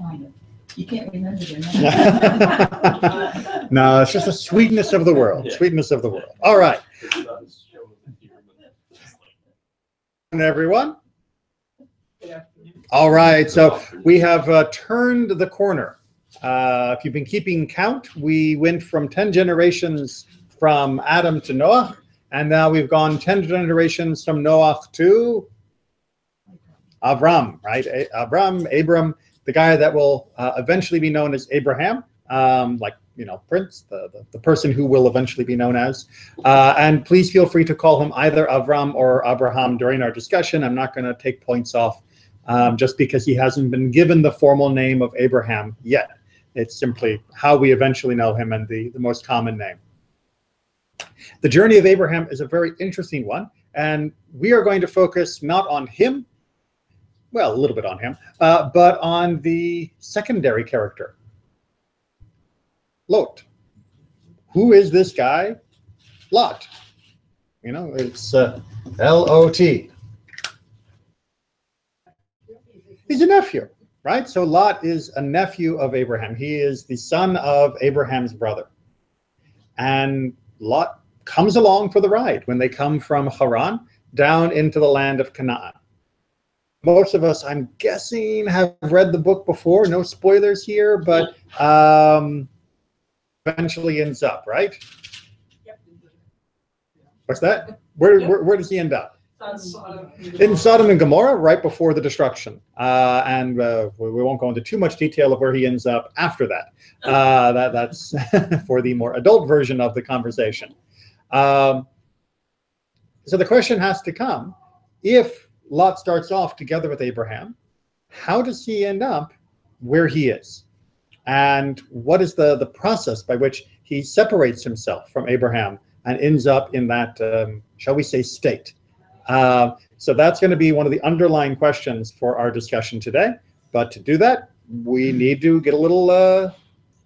sign it. You can't remember their name. No, it's just the sweetness of the world. Yeah. Sweetness of the world. All right. And everyone. All right. So we have turned the corner. If you've been keeping count, we went from 10 generations from Adam to Noah, and now we've gone 10 generations from Noah to Avram, right? Abram, the guy that will eventually be known as Abraham, like, you know, Prince, the person who will eventually be known as. And please feel free to call him either Avram or Abraham during our discussion. I'm not going to take points off just because he hasn't been given the formal name of Abraham yet. It's simply how we eventually know him and the most common name. The journey of Abraham is a very interesting one, and we are going to focus not on him, well, a little bit on him, but on the secondary character, Lot. Who is this guy? Lot. You know, it's L-O-T. He's a nephew, right? So Lot is a nephew of Abraham. He is the son of Abraham's brother. And Lot comes along for the ride when they come from Haran down into the land of Canaan. Most of us, I'm guessing, have read the book before. No spoilers here, but eventually ends up, right? Yep. What's that? Where does he end up? In Sodom and Gomorrah, right before the destruction. And we won't go into too much detail of where he ends up after that. That's for the more adult version of the conversation. So the question has to come, if Lot starts off together with Abraham, how does he end up where he is? And what is the process by which he separates himself from Abraham and ends up in that, shall we say, state? So that's going to be one of the underlying questions for our discussion today. But to do that, we need to get a little,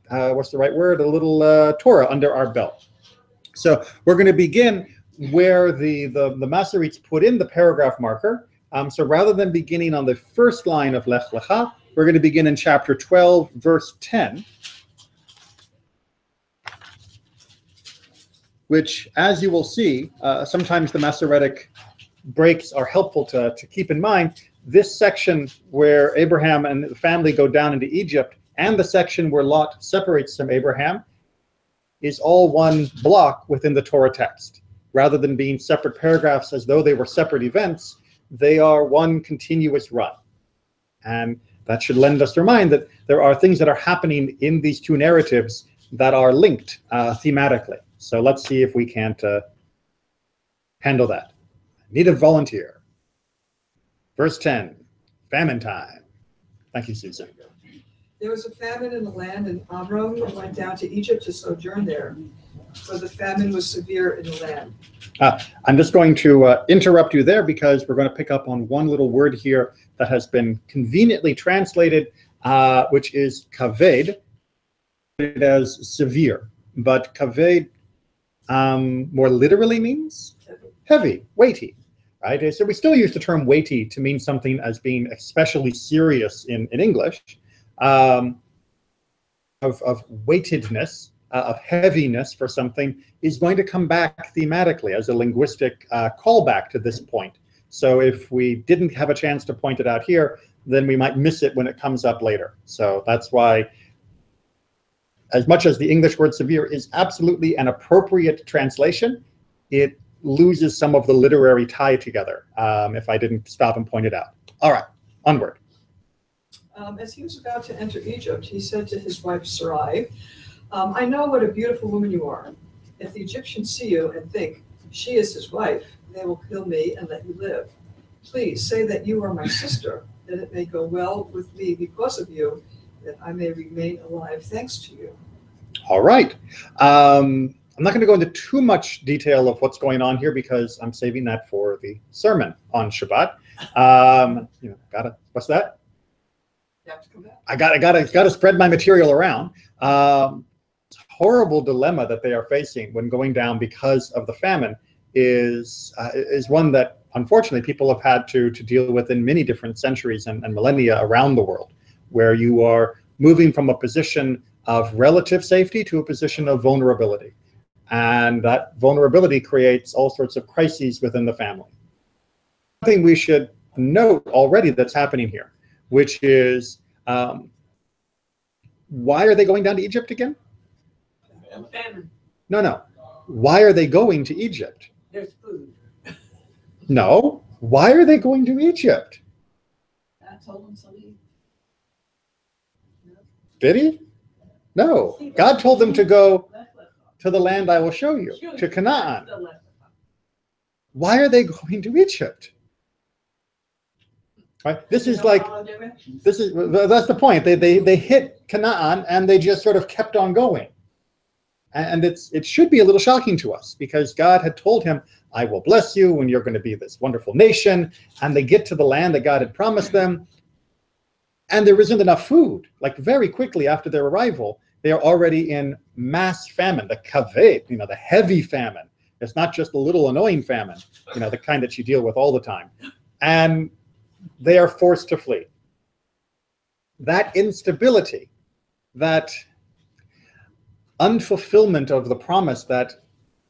what's the right word? A little Torah under our belt. So we're going to begin where the Masoretes put in the paragraph marker. So rather than beginning on the first line of Lech Lechah, we're going to begin in chapter 12, verse 10, which, as you will see, sometimes the Masoretic breaks are helpful to keep in mind. This section where Abraham and the family go down into Egypt and the section where Lot separates from Abraham is all one block within the Torah text. Rather than being separate paragraphs as though they were separate events, they are one continuous run. And that should lend us to mind that there are things that are happening in these two narratives that are linked thematically. So let's see if we can't handle that. Need a volunteer. Verse 10, famine time. Thank you, Susan. There was a famine in the land, and Abram went down to Egypt to sojourn there, for the famine was severe in the land. I'm just going to interrupt you there because we're going to pick up on one little word here that has been conveniently translated, which is kaved, as severe. But kaved more literally means heavy, weighty, right? So we still use the term weighty to mean something as being especially serious in English, of weightedness, of heaviness for something is going to come back thematically as a linguistic callback to this point. So if we didn't have a chance to point it out here, then we might miss it when it comes up later. So that's why, as much as the English word severe is absolutely an appropriate translation, it loses some of the literary tie together if I didn't stop and point it out. All right, onward. As he was about to enter Egypt, he said to his wife Sarai, I know what a beautiful woman you are. If the Egyptians see you and think, she is his wife, they will kill me and let you live. Please say that you are my sister, that it may go well with me because of you, that I may remain alive thanks to you. All right. I'm not going to go into too much detail of what's going on here because I'm saving that for the sermon on Shabbat. What's that? You have to come back. I gotta spread my material around. Horrible dilemma that they are facing when going down because of the famine is one that unfortunately people have had to deal with in many different centuries and millennia around the world, where you are moving from a position of relative safety to a position of vulnerability. And that vulnerability creates all sorts of crises within the family. Something we should note already that's happening here, which is, why are they going down to Egypt again? Famine. No. Why are they going to Egypt? There's food. No. Why are they going to Egypt? God told them to leave. Did he? No. God told them to go to the land I will show you, to Canaan. Why are they going to Egypt? Right? This is like, that's the point. They hit Canaan and they just sort of kept on going. And it should be a little shocking to us, because God had told him, I will bless you and you're going to be this wonderful nation. And they get to the land that God had promised them, and there isn't enough food. Like very quickly after their arrival, they are already in mass famine, the kaved, the heavy famine. It's not just a little annoying famine, the kind that you deal with all the time. And they are forced to flee. That instability, that unfulfillment of the promise that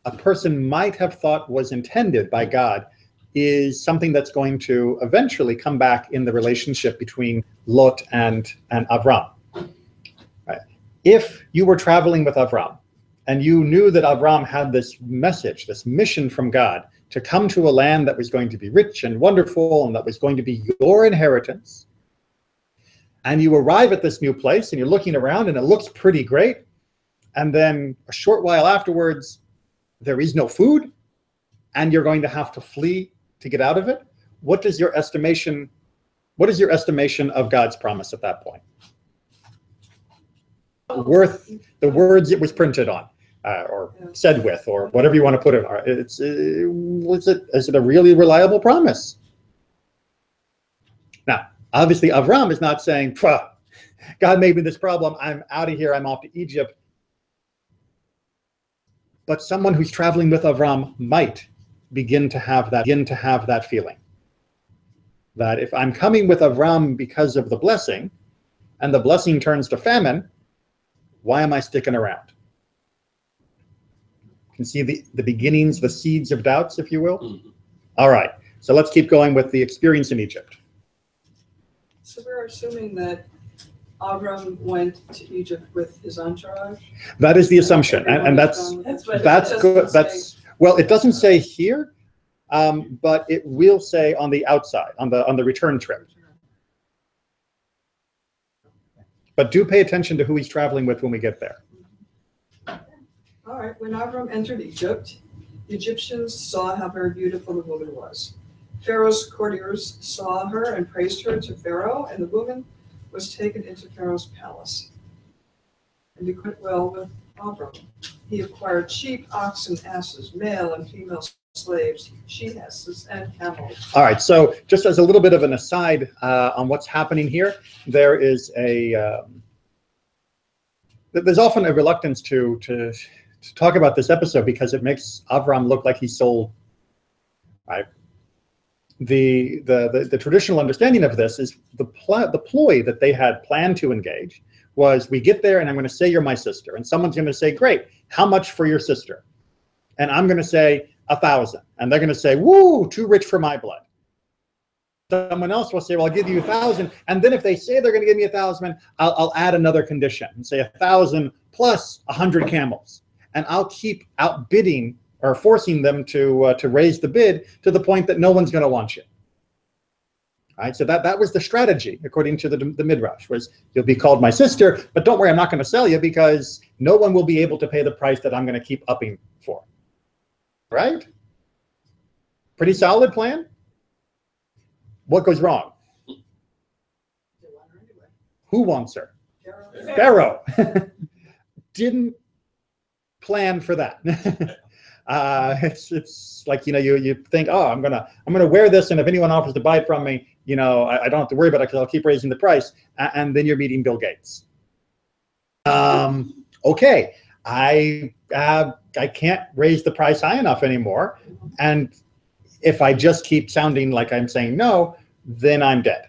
a person might have thought was intended by God, is something that's going to eventually come back in the relationship between Lot and Avram. Right? If you were traveling with Avram and you knew that Avram had this message, this mission from God to come to a land that was going to be rich and wonderful and that was going to be your inheritance, and you arrive at this new place and you're looking around and it looks pretty great, and then a short while afterwards there is no food and you're going to have to flee to get out of it, what is your estimation of God's promise at that point? Worth the words it was printed on, or said with, or whatever you want to put it on. Is it a really reliable promise? Now, obviously Avram is not saying, God made me this problem, I'm out of here, I'm off to Egypt. But someone who's traveling with Avram might begin to have that feeling. That if I'm coming with Avram because of the blessing, and the blessing turns to famine, why am I sticking around? You can see the beginnings, the seeds of doubts, if you will. Mm-hmm. All right, so let's keep going with the experience in Egypt. So we're assuming that Avram went to Egypt with his entourage? That is the assumption, and that's good. Well, it doesn't say here, but it will say on the outside, on the return trip. But do pay attention to who he's traveling with when we get there. All right. When Avram entered Egypt, the Egyptians saw how very beautiful the woman was. Pharaoh's courtiers saw her and praised her to Pharaoh, and the woman was taken into Pharaoh's palace. And it went well with Avram. He acquired sheep, oxen, asses, male and female slaves, she-asses, and camels. All right, so just as a little bit of an aside on what's happening here, there is there's often a reluctance to talk about this episode because it makes Avram look like he's sold. Right? The traditional understanding of this is the ploy that they had planned to engage was, we get there and I'm going to say you're my sister, and someone's going to say, great, how much for your sister? And I'm going to say 1,000, and they're going to say, woo, too rich for my blood. Someone else will say, well, I'll give you 1,000, and then if they say they're going to give me 1,000, I'll add another condition and say 1,000 plus 100 camels, and I'll keep outbidding or forcing them to raise the bid to the point that no one's going to want you. All right, so that was the strategy, according to the Midrash, was you'll be called my sister, but don't worry, I'm not going to sell you because no one will be able to pay the price that I'm going to keep upping for. Right? Pretty solid plan? What goes wrong? Who wants her? Pharaoh. Didn't plan for that. It's like, you think, oh, I'm gonna wear this, and if anyone offers to buy it from me, I don't have to worry about it because I'll keep raising the price, and then you're meeting Bill Gates. Okay, I can't raise the price high enough anymore, and if I just keep sounding like I'm saying no, then I'm dead.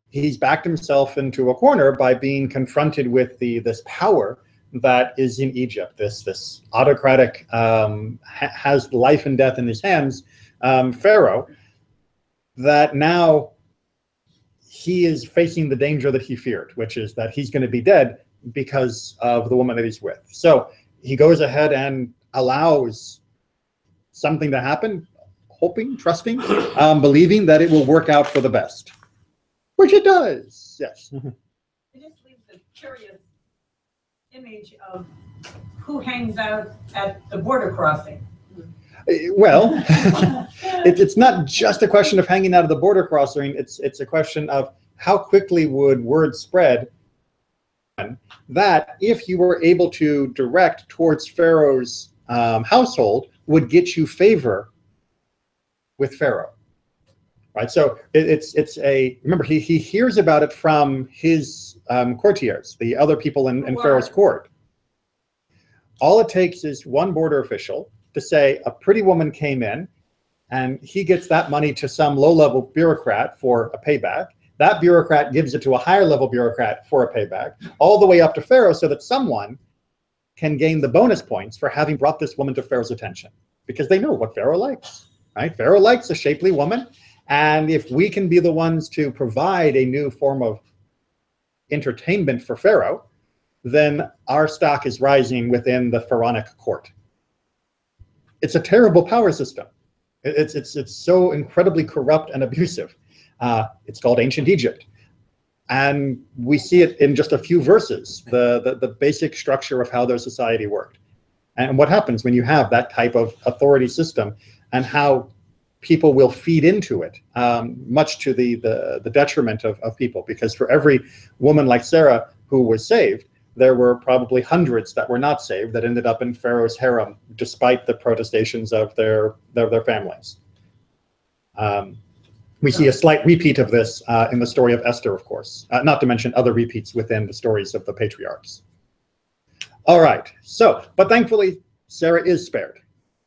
he's backed himself into a corner by being confronted with this power that is in Egypt, this autocratic, has life and death in his hands, Pharaoh, that now he is facing the danger that he feared, which is that he's going to be dead because of the woman that he's with. So he goes ahead and allows something to happen, hoping, trusting, believing that it will work out for the best, which it does. Yes. It just leaves a curious image of who hangs out at the border crossing. Well, it's not just a question of hanging out of the border crossing. It's a question of how quickly would word spread that if you were able to direct towards Pharaoh's household would get you favor with Pharaoh, right? So remember, he hears about it from his courtiers, the other people in Pharaoh's court. All it takes is one border official to say a pretty woman came in, and he gets that money to some low-level bureaucrat for a payback. That bureaucrat gives it to a higher-level bureaucrat for a payback, all the way up to Pharaoh, so that someone can gain the bonus points for having brought this woman to Pharaoh's attention, because they know what Pharaoh likes, right? Pharaoh likes a shapely woman, and if we can be the ones to provide a new form of entertainment for Pharaoh, then our stock is rising within the pharaonic court. It's a terrible power system. It's so incredibly corrupt and abusive. It's called ancient Egypt. And we see it in just a few verses, the basic structure of how their society worked. And what happens when you have that type of authority system, and how people will feed into it, much to the detriment of people. Because for every woman like Sarah who was saved, there were probably hundreds that were not saved that ended up in Pharaoh's harem, despite the protestations of their families. We see a slight repeat of this in the story of Esther, of course, not to mention other repeats within the stories of the patriarchs. All right, so, but thankfully, Sarah is spared,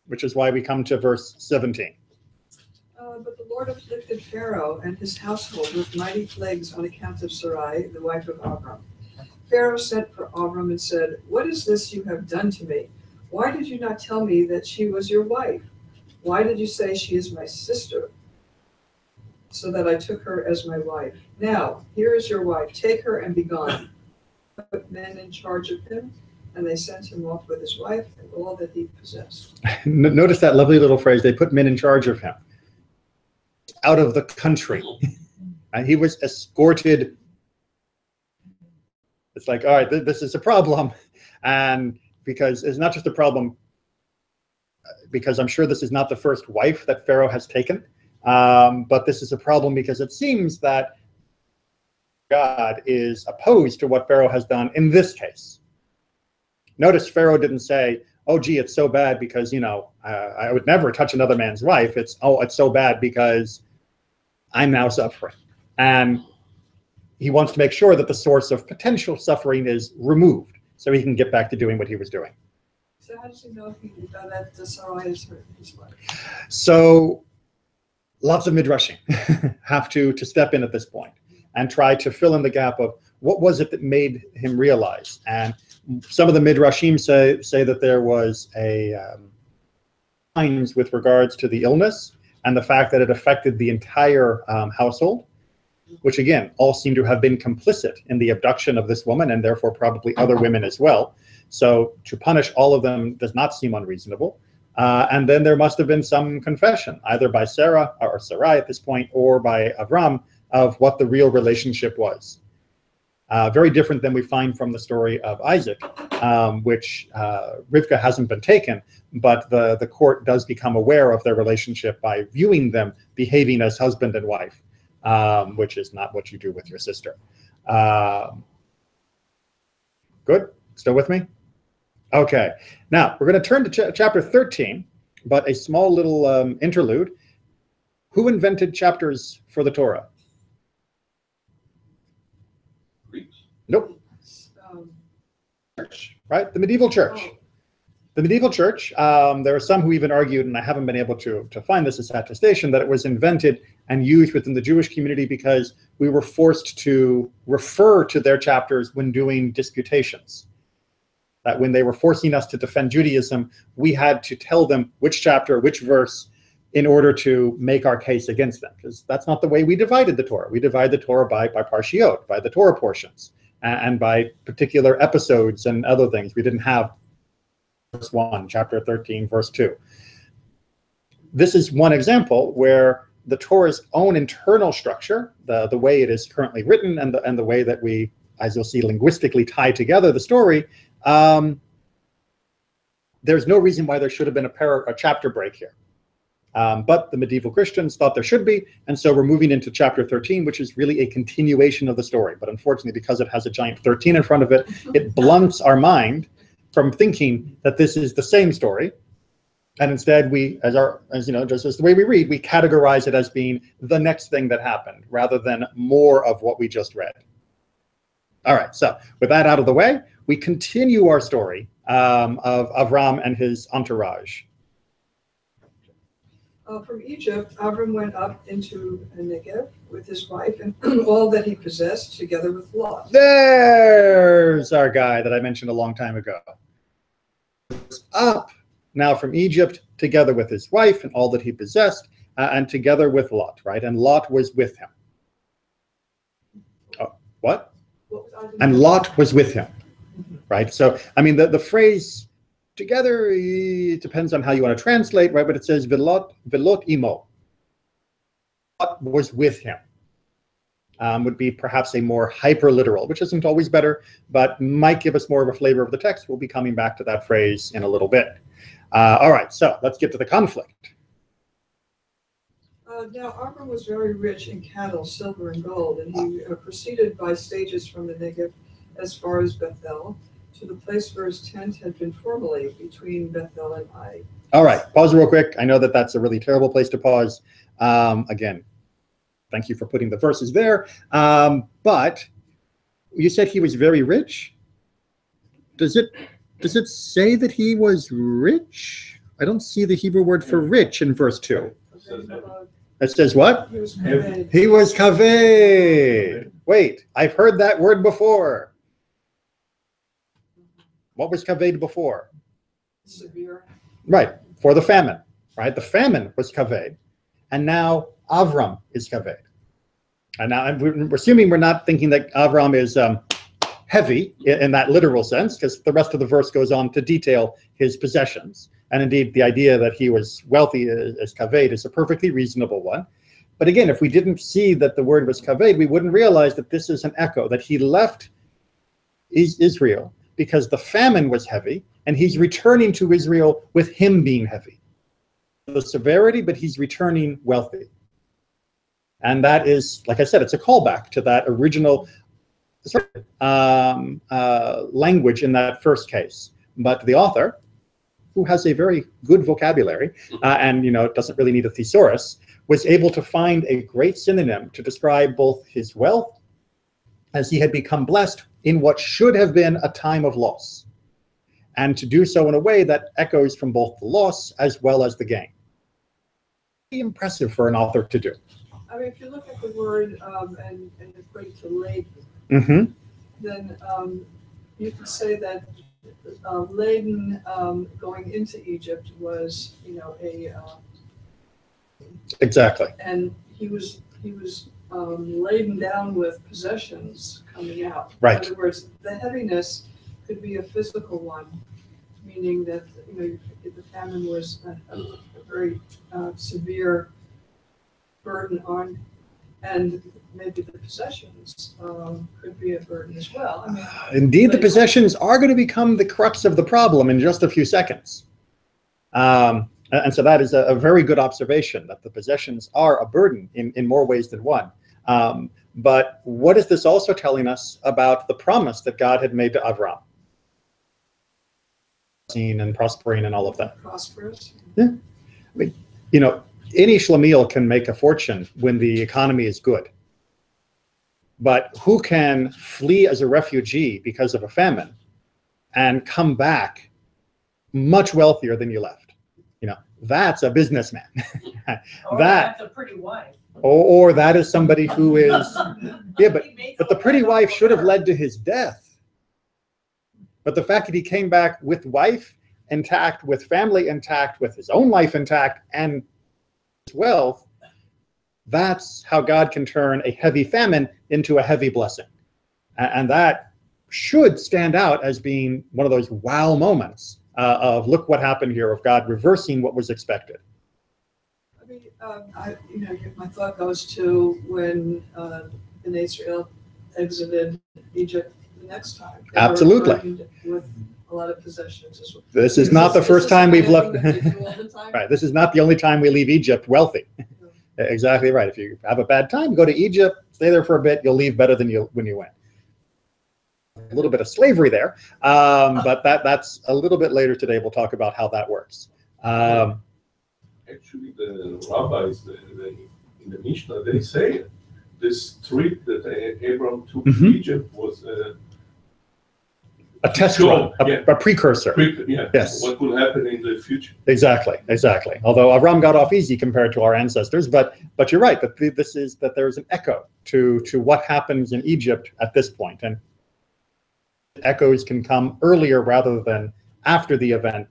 which is why we come to verse 17. But the Lord afflicted Pharaoh and his household with mighty plagues on account of Sarai, the wife of Abram. Pharaoh sent for Abram and said, "What is this you have done to me? Why did you not tell me that she was your wife? Why did you say she is my sister, so that I took her as my wife? Now, here is your wife. Take her and be gone." Put men in charge of him, and they sent him off with his wife and all that he possessed. Notice that lovely little phrase, they put men in charge of him. Out of the country. And he was escorted. It's like, all right, this is a problem. And because it's not just a problem, because I'm sure this is not the first wife that Pharaoh has taken, but this is a problem because it seems that God is opposed to what Pharaoh has done in this case. Notice Pharaoh didn't say, oh, gee, it's so bad because, you know, I would never touch another man's wife. It's, oh, it's so bad because I'm now suffering. And he wants to make sure that the source of potential suffering is removed so he can get back to doing what he was doing. So how does he know that Sarai is his wife? So lots of midrashim have to step in at this point and try to fill in the gap of what was it that made him realize. And some of the midrashim say that there was a signs with regards to the illness and the fact that it affected the entire household, which again, all seem to have been complicit in the abduction of this woman and therefore probably other women as well. So to punish all of them does not seem unreasonable. And then there must have been some confession, either by Sarah or Sarai at this point, or by Avram, of what the real relationship was. Very different than we find from the story of Isaac, which Rivka hasn't been taken, but the court does become aware of their relationship by viewing them behaving as husband and wife, which is not what you do with your sister. Good? Still with me? Okay. Now, we're going to turn to chapter 13, but a small little interlude. Who invented chapters for the Torah? Nope. Church, right? The medieval church. The medieval church, there are some who even argued, and I haven't been able to find this as attestation, that it was invented and used within the Jewish community because we were forced to refer to their chapters when doing disputations. That when they were forcing us to defend Judaism, we had to tell them which chapter, which verse, in order to make our case against them, because that's not the way we divided the Torah. We divide the Torah by parshiot, by the Torah portions, and by particular episodes and other things. We didn't have verse 1, chapter 13, verse 2. This is one example where the Torah's own internal structure, the way it is currently written, and the way that we, as you'll see, linguistically tie together the story, there's no reason why there should have been a chapter break here. But the medieval Christians thought there should be, and so we're moving into chapter 13, which is really a continuation of the story. But unfortunately, because it has a giant 13 in front of it, it blunts our mind from thinking that this is the same story. And instead, we, as you know, just as the way we read, we categorize it as being the next thing that happened, rather than more of what we just read. All right, so with that out of the way, we continue our story of Avram and his entourage. From Egypt, Avram went up into the Negev with his wife and all that he possessed, together with Lot. There's our guy that I mentioned a long time ago. Up now from Egypt, together with his wife and all that he possessed, and together with Lot, right? And Lot was with him. Oh, what? And Lot was with him, right? So, I mean, the phrase together, it depends on how you want to translate, right? But it says velot imo. Lot was with him. Would be perhaps a more hyper-literal, which isn't always better, but might give us more of a flavor of the text. We'll be coming back to that phrase in a little bit. All right, so let's get to the conflict. Now, Avram was very rich in cattle, silver, and gold, and he proceeded by stages from the Negev as far as Bethel, to the place where his tent had been formerly, between Bethel and Ai. All right, pause real quick. I know that that's a really terrible place to pause. Again, thank you for putting the verses there. But you said he was very rich. Does it say that he was rich? I don't see the Hebrew word for rich in verse 2. It says what? He was kaved. He was kaved. Wait, I've heard that word before. What was kaved before? Severe. Right, for the famine, right? The famine was kaved, and now Avram is kaved. And now we're assuming we're not thinking that Avram is heavy in that literal sense, because the rest of the verse goes on to detail his possessions. And indeed, the idea that he was wealthy as kaved is a perfectly reasonable one. But again, if we didn't see that the word was kaved, we wouldn't realize that this is an echo, that he left Israel because the famine was heavy, and he's returning to Israel with him being heavy. The severity, but he's returning wealthy. And that is, like I said, it's a callback to that original language in that first case. But the author, who has a very good vocabulary and doesn't really need a thesaurus, was able to find a great synonym to describe both his wealth as he had become blessed in what should have been a time of loss, and to do so in a way that echoes from both the loss as well as the gain. Impressive for an author to do. I mean, if you look at the word and equate it to laden, then you could say that laden going into Egypt was, Exactly. and he was laden down with possessions coming out. Right. In other words, the heaviness could be a physical one, meaning that the famine was a very severe burden on, and maybe the possessions could be a burden as well. I mean, indeed, the possessions are going to become the crux of the problem in just a few seconds. And so that is a very good observation, that the possessions are a burden in more ways than one. But what is this also telling us about the promise that God had made to Avram? And prospering and all of that. prosperous. Yeah. I mean, any Shlemiel can make a fortune when the economy is good. But who can flee as a refugee because of a famine and come back much wealthier than you left. You know, that's a businessman. Or That, that's a pretty wife. or that is somebody who is, yeah, but He makes the all pretty that wife up should have for her. led to his death. But the fact that he came back with wife intact, with family intact, with his own life intact, and his wealth, that's how God can turn a heavy famine into a heavy blessing. And that should stand out as being one of those wow moments of look what happened here, of God reversing what was expected. I mean, my thought goes to when in Israel exited Egypt the next time. They were Absolutely. burdened with a lot of possessions as well. This is not the Is first this time the we've kind of left. thing that they do all the time? Right. This is not the only time we leave Egypt wealthy. Exactly right. If you have a bad time, go to Egypt, stay there for a bit, you'll leave better than when you went. A little bit of slavery there, but that's a little bit later today. We'll talk about how that works. Actually, the rabbis in the Mishnah, they say this trip that Abram took to Egypt was A test Sure, run, yeah. a precursor. Yes. What will happen in the future? Exactly. Although Avram got off easy compared to our ancestors, but you're right that there's an echo to what happens in Egypt at this point, and echoes can come earlier rather than after the event.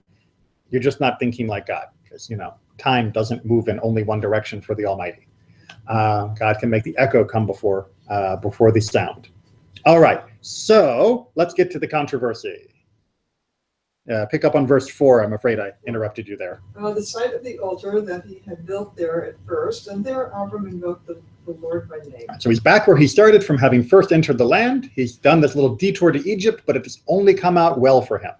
You're just not thinking like God, because time doesn't move in only one direction for the Almighty. God can make the echo come before the sound. All right, so let's get to the controversy. Pick up on verse 4. I'm afraid I interrupted you there. The site of the altar that he had built there at first, and there Abram invoked the Lord by name. So he's back where he started from having first entered the land. He's done this little detour to Egypt, but it has only come out well for him.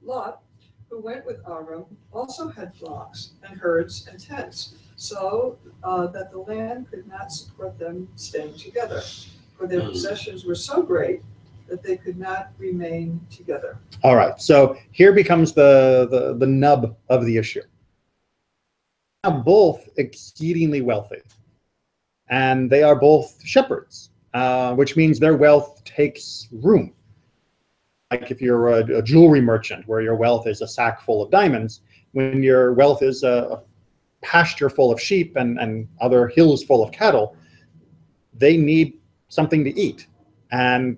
Lot, who went with Abram, also had flocks and herds and tents, so that the land could not support them staying together, for their possessions were so great that they could not remain together. All right, so here becomes the nub of the issue. Now both exceedingly wealthy, and they are both shepherds, which means their wealth takes room. Like if you're a jewelry merchant, where your wealth is a sack full of diamonds, when your wealth is a pasture full of sheep and other hills full of cattle, they need something to eat. And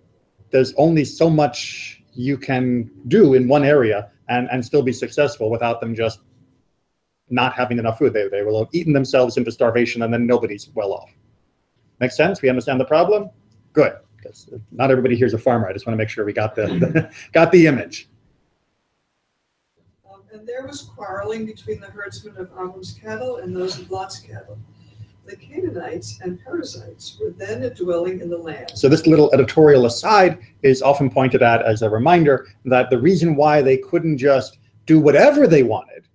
there's only so much you can do in one area and still be successful without them just not having enough food. They will have eaten themselves into starvation, and then nobody's well off. Make sense? We understand the problem? Good. Because not everybody here's a farmer. I just want to make sure we got got the image. And there was quarreling between the herdsmen of Abram's cattle and those of Lot's cattle. The Canaanites and Perizzites were then dwelling in the land. So this little editorial aside is often pointed at as a reminder that the reason why they couldn't just do whatever they wanted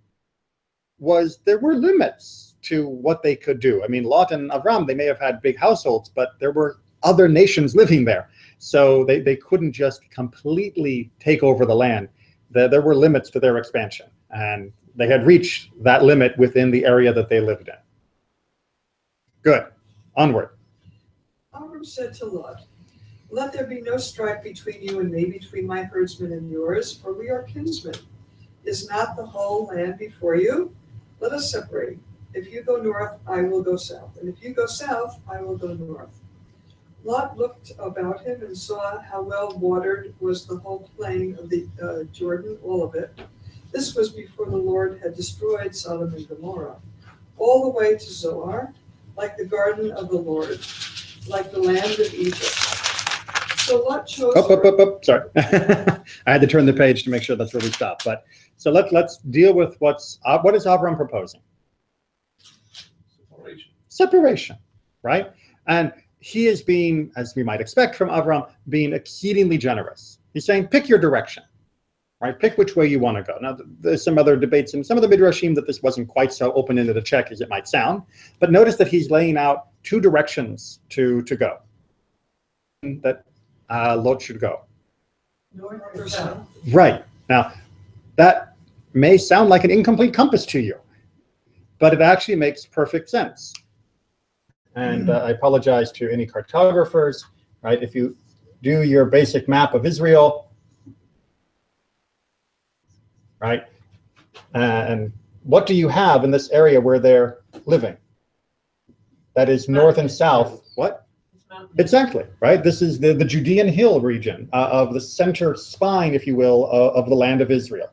was there were limits to what they could do. I mean, Lot and Avram, they may have had big households, but there were other nations living there. So they couldn't just completely take over the land. There were limits to their expansion, and they had reached that limit within the area that they lived in. Good. Onward. Abram said to Lot, "Let there be no strife between you and me, between my herdsmen and yours, for we are kinsmen. Is not the whole land before you? Let us separate. If you go north, I will go south, and if you go south, I will go north." Lot looked about him and saw how well watered was the whole plain of the Jordan, all of it. This was before the Lord had destroyed Sodom and Gomorrah, all the way to Zoar, like the garden of the Lord, like the land of Egypt. So Lot chose. Sorry, I had to turn the page to make sure that's where we stop. But so let's deal with what is Avram proposing? Separation, right? And he is being, as we might expect from Avram, being exceedingly generous. He's saying, pick your direction, right? Pick which way you want to go. Now, there's some other debates in some of the Midrashim that this wasn't quite so open-ended a check as it might sound. But notice that he's laying out two directions to go, that Lot should go. North or south? Right. Now, that may sound like an incomplete compass to you, but it actually makes perfect sense. And I apologize to any cartographers, right? If you do your basic map of Israel, right? And what do you have in this area where they're living? That is north and south. What? Exactly, right? This is the Judean hill region of the center spine, if you will, of the land of Israel.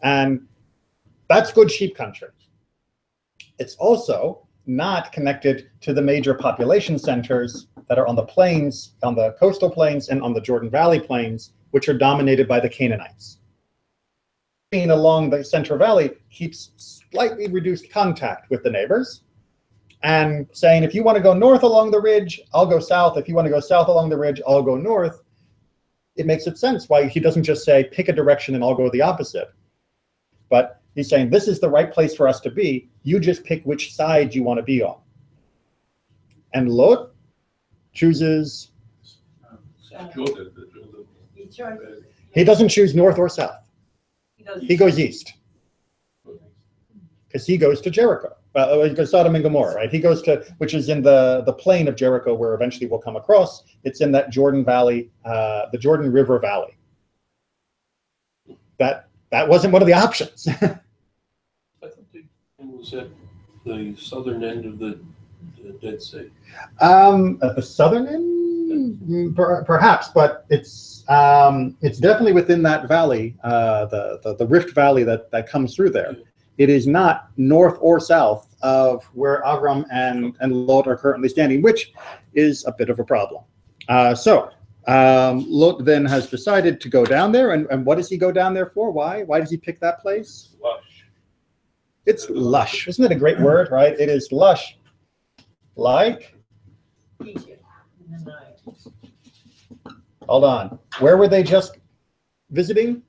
And that's good sheep country. It's also not connected to the major population centers that are on the plains, on the coastal plains, and on the Jordan Valley plains, which are dominated by the Canaanites. Being along the Central Valley keeps slightly reduced contact with the neighbors, and saying, if you want to go north along the ridge, I'll go south. If you want to go south along the ridge, I'll go north. It makes it sense why he doesn't just say, pick a direction and I'll go the opposite. But he's saying, this is the right place for us to be. You just pick which side you want to be on. And Lot chooses, he doesn't choose north or south. He goes east. Because he goes to Jericho. He goes Sodom and Gomorrah, right? He goes to, which is in the plain of Jericho, where eventually we'll come across. It's in that Jordan Valley, the Jordan River Valley. That wasn't one of the options. I thought it was at the southern end of the Dead Sea. At the southern end, perhaps, but it's definitely within that valley, the Rift Valley that comes through there. It is not north or south of where Avram and Lot are currently standing, which is a bit of a problem. So Lot then has decided to go down there. And what does he go down there for? Why? Why does he pick that place? Lush. It's lush. Isn't it a great word, right? It is lush. Like? Hold on. Where were they just visiting?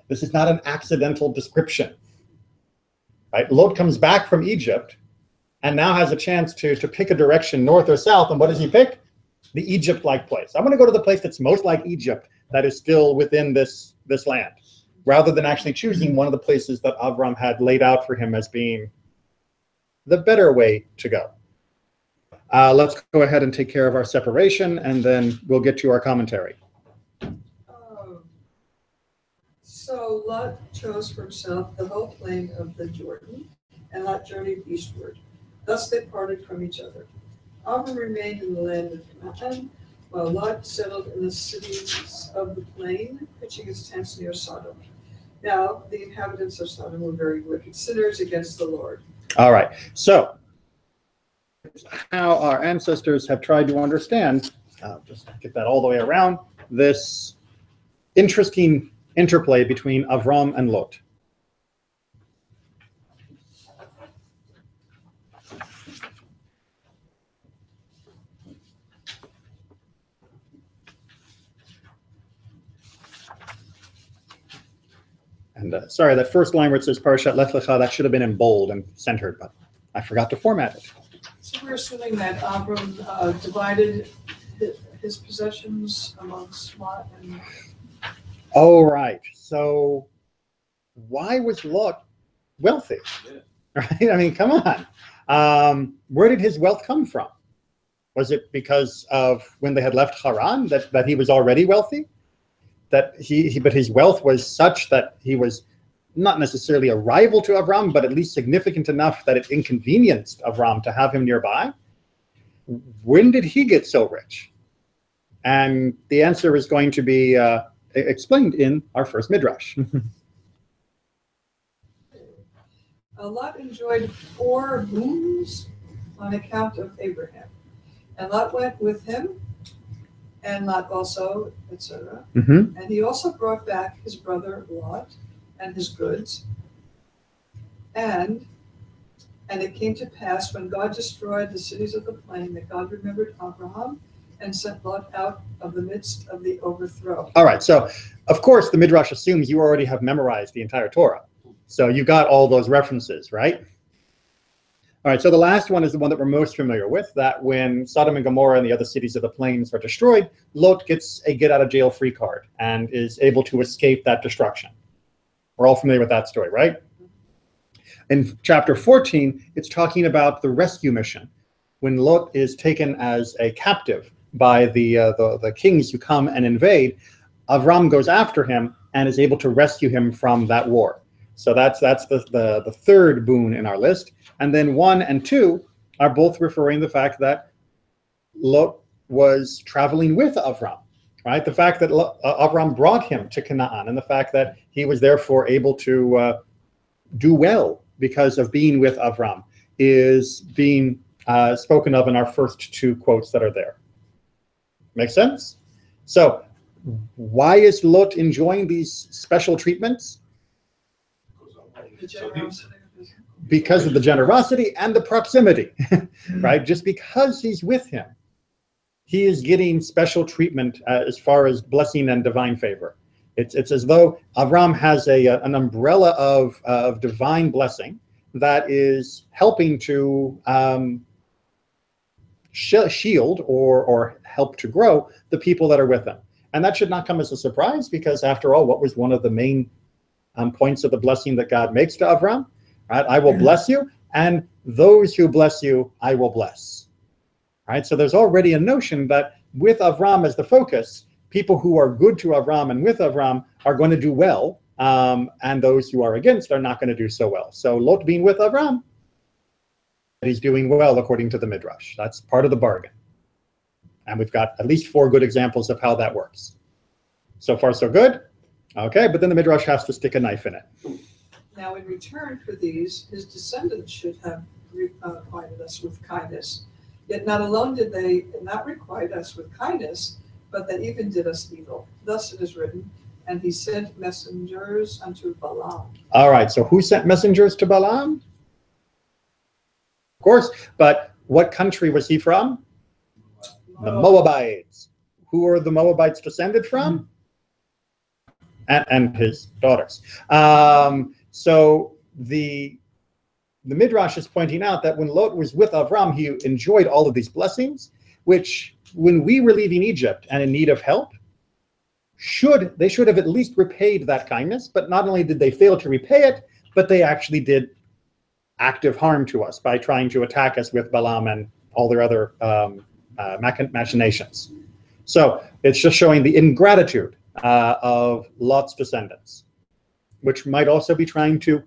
This is not an accidental description. Right? Lot comes back from Egypt and now has a chance to pick a direction, north or south. And what does he pick? The Egypt-like place. I'm going to go to the place that's most like Egypt, that is still within this land, rather than actually choosing one of the places that Avram had laid out for him as being the better way to go. Let's go ahead and take care of our separation, and then we'll get to our commentary. So Lot chose for himself the whole plain of the Jordan, and Lot journeyed eastward. Thus they parted from each other. Abram remained in the land of Canaan, while Lot settled in the cities of the plain, pitching his tents near Sodom. Now the inhabitants of Sodom were very wicked sinners against the Lord. All right. So how our ancestors have tried to understand, just get that all the way around, this interesting interplay between Avram and Lot. And sorry, that first line where it says Parashat Lechah, that should have been in bold and centered, but I forgot to format it. So we're assuming that Abram divided his possessions amongst Lot and... Oh, right. So why was Lot wealthy? Yeah. Right? I mean, come on. Where did his wealth come from? Was it because of when they had left Haran that he was already wealthy? But his wealth was such that he was not necessarily a rival to Avram, but at least significant enough that it inconvenienced Avram to have him nearby? When did he get so rich? And the answer is going to be explained in our first midrash. Lot enjoyed 4 boons on account of Abraham. And Lot went with him, and Lot also, etc. Mm-hmm. And he also brought back his brother Lot and his goods. And it came to pass when God destroyed the cities of the plain that God remembered Abraham and sent Lot out of the midst of the overthrow. All right, so of course the Midrash assumes you already have memorized the entire Torah. So you got all those references, right? All right, so the last one is the one that we're most familiar with, that when Sodom and Gomorrah and the other cities of the plains are destroyed, Lot gets a get-out-of-jail-free card and is able to escape that destruction. We're all familiar with that story, right? In chapter 14, it's talking about the rescue mission, when Lot is taken as a captive by the kings who come and invade. Avram goes after him, and is able to rescue him from that war. So that's the third boon in our list. And then 1 and 2 are both referring to the fact that Lot was traveling with Avram, right? The fact that Avram brought him to Canaan, and the fact that he was therefore able to do well because of being with Avram is being spoken of in our first 2 quotes that are there. Make sense? So why is Lot enjoying these special treatments? The generosity of his- Because of the generosity and the proximity, right? Just because he's with him, he is getting special treatment as far as blessing and divine favor. It's as though Avram has an umbrella of divine blessing that is helping to shield or help to grow the people that are with him. And that should not come as a surprise, because after all, what was one of the main points of the blessing that God makes to Avram? Right? I will bless you, and those who bless you, I will bless. Right? So there's already a notion that with Avram as the focus, people who are good to Avram and with Avram are going to do well, and those who are against are not going to do so well. So Lot being with Avram, he's doing well according to the Midrash. That's part of the bargain. And we've got at least 4 good examples of how that works. So far, so good. Okay, but then the Midrash has to stick a knife in it. Now, in return for these, his descendants should have requited us with kindness. Yet not alone did they not requite us with kindness, but they even did us evil. Thus it is written, and he sent messengers unto Balaam. All right, so who sent messengers to Balaam? Of course, but what country was he from? The Moabites. Who are the Moabites descended from? And his daughters. So the Midrash is pointing out that when Lot was with Avram, he enjoyed all of these blessings, which when we were leaving Egypt and in need of help, they should have at least repaid that kindness. But not only did they fail to repay it, but they actually did active harm to us by trying to attack us with Balaam and all their other machinations. So it's just showing the ingratitude of Lot's descendants, which might also be trying to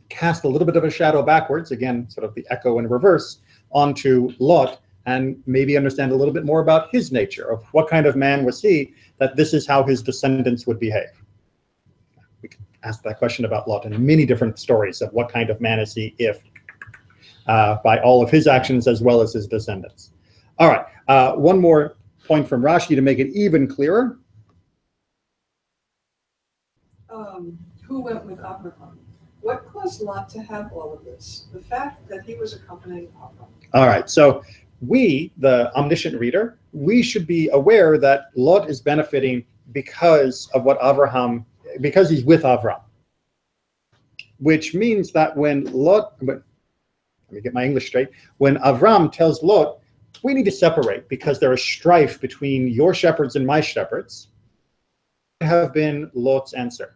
cast a little bit of a shadow backwards, again, sort of the echo in reverse, onto Lot, and maybe understand a little bit more about his nature, of what kind of man was he, that this is how his descendants would behave. We can ask that question about Lot in many different stories of what kind of man is he if, by all of his actions as well as his descendants. All right, one more point from Rashi to make it even clearer. Who went with Abraham? What caused Lot to have all of this? The fact that he was accompanying Abraham. All right, so we, the omniscient reader, we should be aware that Lot is benefiting because of what Abraham, because he's with Avram. Which means that when Lot, let me get my English straight, when Avram tells Lot, we need to separate because there is strife between your shepherds and my shepherds, have been Lot's answer.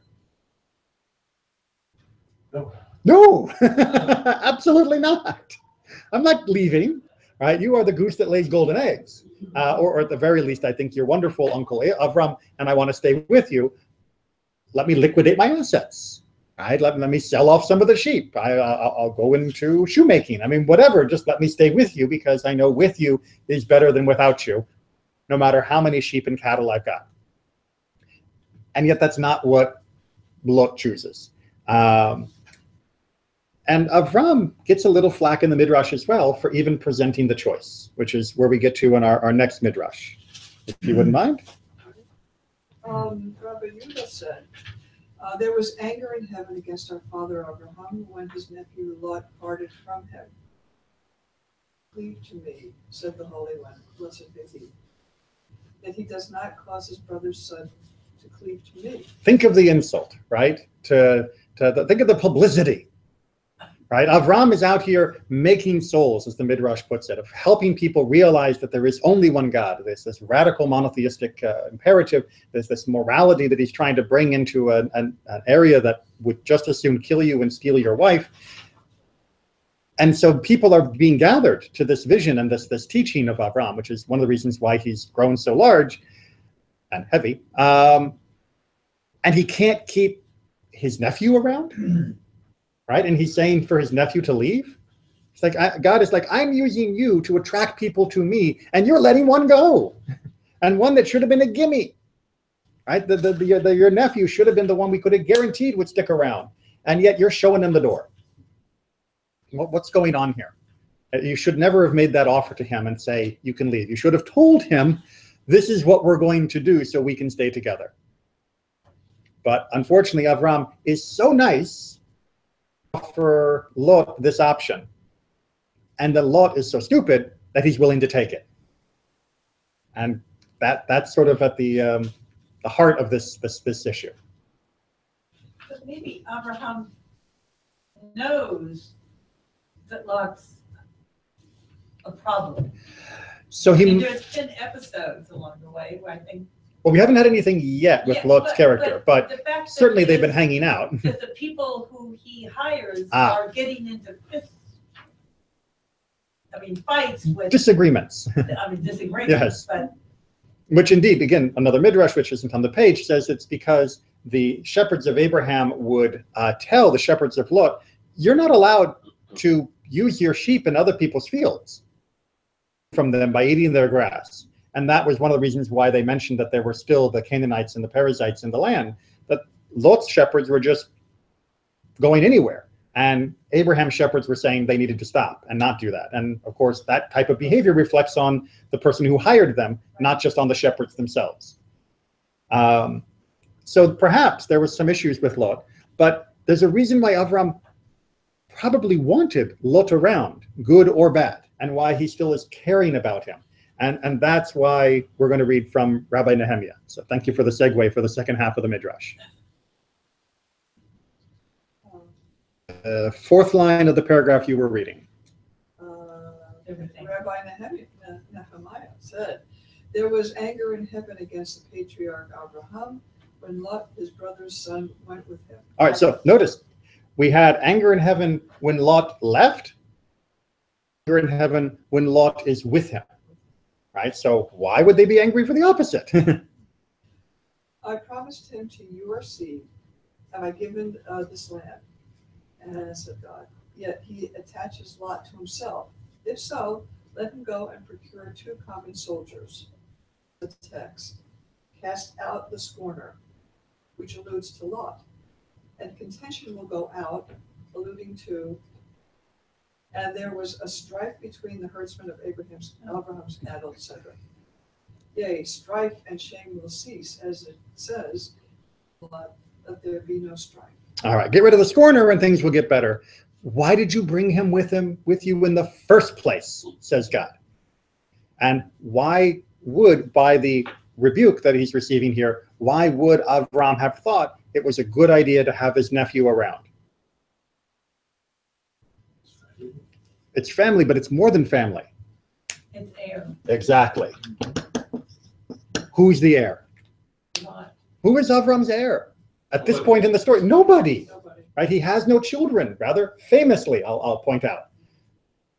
No, absolutely not. I'm not leaving, right? You are the goose that lays golden eggs. Or at the very least, I think you're wonderful, Uncle Avram, and I want to stay with you. Let me liquidate my assets, right? Let me sell off some of the sheep. I'll go into shoemaking. I mean, whatever, just let me stay with you because I know with you is better than without you, no matter how many sheep and cattle I've got. And yet that's not what Lot chooses. And Avram gets a little flack in the Midrash as well for even presenting the choice, which is where we get to in our next Midrash. If you wouldn't mind. Rabbi Yehuda said, there was anger in heaven against our father Abraham when his nephew Lot parted from him. Cleave to me, said the Holy One, blessed be he, that he does not cause his brother's son to cleave to me. Think of the insult, right? Think of the publicity. Right? Avram is out here making souls, as the Midrash puts it, of helping people realize that there is only one God. There's this radical monotheistic imperative. There's this morality that he's trying to bring into an area that would just as soon kill you and steal your wife. And so people are being gathered to this vision and this teaching of Avram, which is one of the reasons why he's grown so large and heavy. and he can't keep his nephew around, right? And he's saying for his nephew to leave. It's like God is like, I'm using you to attract people to me, and you're letting one go, and one that should have been a gimme, right? Your nephew should have been the one we could have guaranteed would stick around, and yet you're showing him the door. What's going on here? You should never have made that offer to him and say, you can leave. You should have told him, this is what we're going to do so we can stay together. But unfortunately, Avram is so nice to offer Lot this option. And then Lot is so stupid that he's willing to take it. And that's sort of at the heart of this issue. But maybe Abraham knows that Lot's a problem. So I mean, there's been episodes along the way where I think. Well, we haven't had anything yet with Lot's character, but the fact certainly they've been hanging out. That the people who he hires are getting into fights with disagreements. Disagreements. Yes. But which indeed, again, another midrash, which isn't on the page, says it's because the shepherds of Abraham would tell the shepherds of Lot, you're not allowed to use your sheep in other people's fields from them by eating their grass. And that was one of the reasons why they mentioned that there were still the Canaanites and the Perizzites in the land, that Lot's shepherds were just going anywhere. And Abraham's shepherds were saying they needed to stop and not do that. And of course, that type of behavior reflects on the person who hired them, not just on the shepherds themselves. So perhaps there was some issues with Lot, but there's a reason why Avram probably wanted Lot around, good or bad, and why he still is caring about him. And that's why we're going to read from Rabbi Nehemiah. So thank you for the segue for the second half of the Midrash. Fourth line of the paragraph you were reading. Rabbi Nehemiah said, there was anger in heaven against the patriarch Abraham when Lot, his brother's son, went with him. All right, so notice, we had anger in heaven when Lot left, anger in heaven when Lot is with him. Right? So why would they be angry for the opposite? I promised him, to your seed have I given this land. And said God, yet he attaches Lot to himself. If so, let him go and procure 2 common soldiers. The text, cast out the scorner, which alludes to Lot. And contention will go out, alluding to, and there was a strife between the herdsmen of Abraham's cattle, etc. Yea, strife and shame will cease, as it says, let there be no strife. All right, get rid of the scorner and things will get better. Why did you bring him with you in the first place, says God? And why would, by the rebuke that he's receiving here, why would Avram have thought it was a good idea to have his nephew around? It's family, but it's more than family. it's heir. Exactly. Who's the heir? Lot. Who is Avram's heir? At this point in the story, nobody. Right? He has no children, rather famously, I'll point out.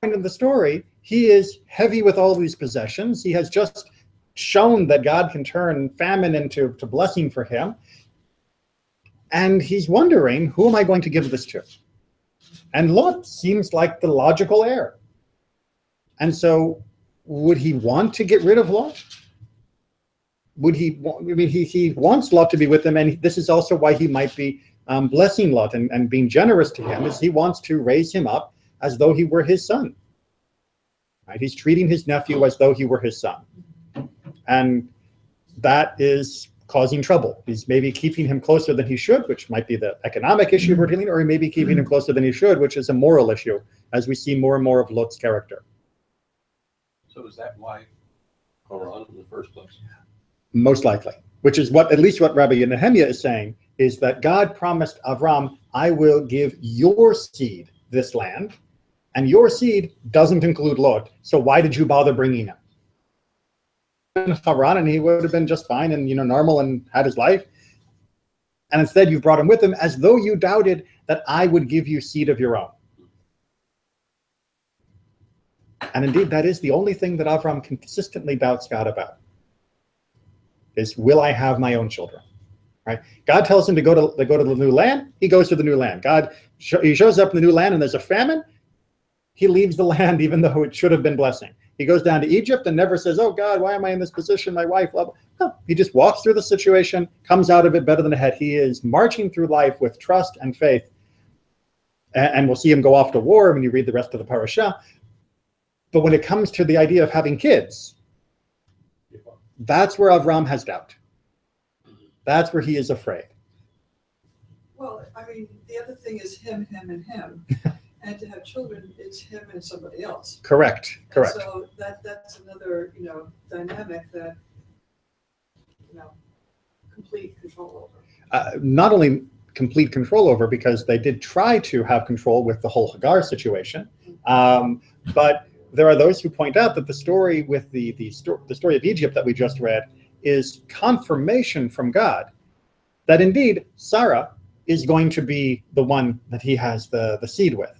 In the story, he is heavy with all these possessions. He has just shown that God can turn famine into blessing for him. And he's wondering, who am I going to give this to? And Lot seems like the logical heir. And so would he want to get rid of Lot? Would he? I mean, he wants Lot to be with him, and this is also why he might be blessing Lot and being generous to him, is he wants to raise him up as though he were his son. Right? He's treating his nephew as though he were his son, and that is causing trouble. He's maybe keeping him closer than he should, which might be the economic issue we're dealing, or he may be keeping him closer than he should, which is a moral issue, as we see more and more of Lot's character. So is that why Haran in the first place? Most likely, which is what, at least what Rabbi Nehemiah is saying, is that God promised Avram, I will give your seed this land, and your seed doesn't include Lot. So why did you bother bringing him? Haran, and he would have been just fine and normal and had his life. And instead you've brought him with him as though you doubted that I would give you seed of your own. And indeed, that is the only thing that Avram consistently doubts God about, is will I have my own children? right? God tells him to go to the new land. He goes to the new land. He shows up in the new land and there's a famine. He leaves the land even though it should have been blessing. He goes down to Egypt and never says, oh God, why am I in this position? My wife, blah, blah. No, he just walks through the situation, comes out of it better than ahead. He is marching through life with trust and faith. And we'll see him go off to war when you read the rest of the parasha. But when it comes to the idea of having kids, that's where Avram has doubt. That's where he is afraid. Well, I mean, the other thing is him, and him. And to have children, it's him and somebody else. Correct. And so that's another, dynamic that, complete control over. Not only complete control over, because they did try to have control with the whole Hagar situation, but there are those who point out that the story with the story of Egypt that we just read is confirmation from God that indeed Sarah is going to be the one that he has the seed with.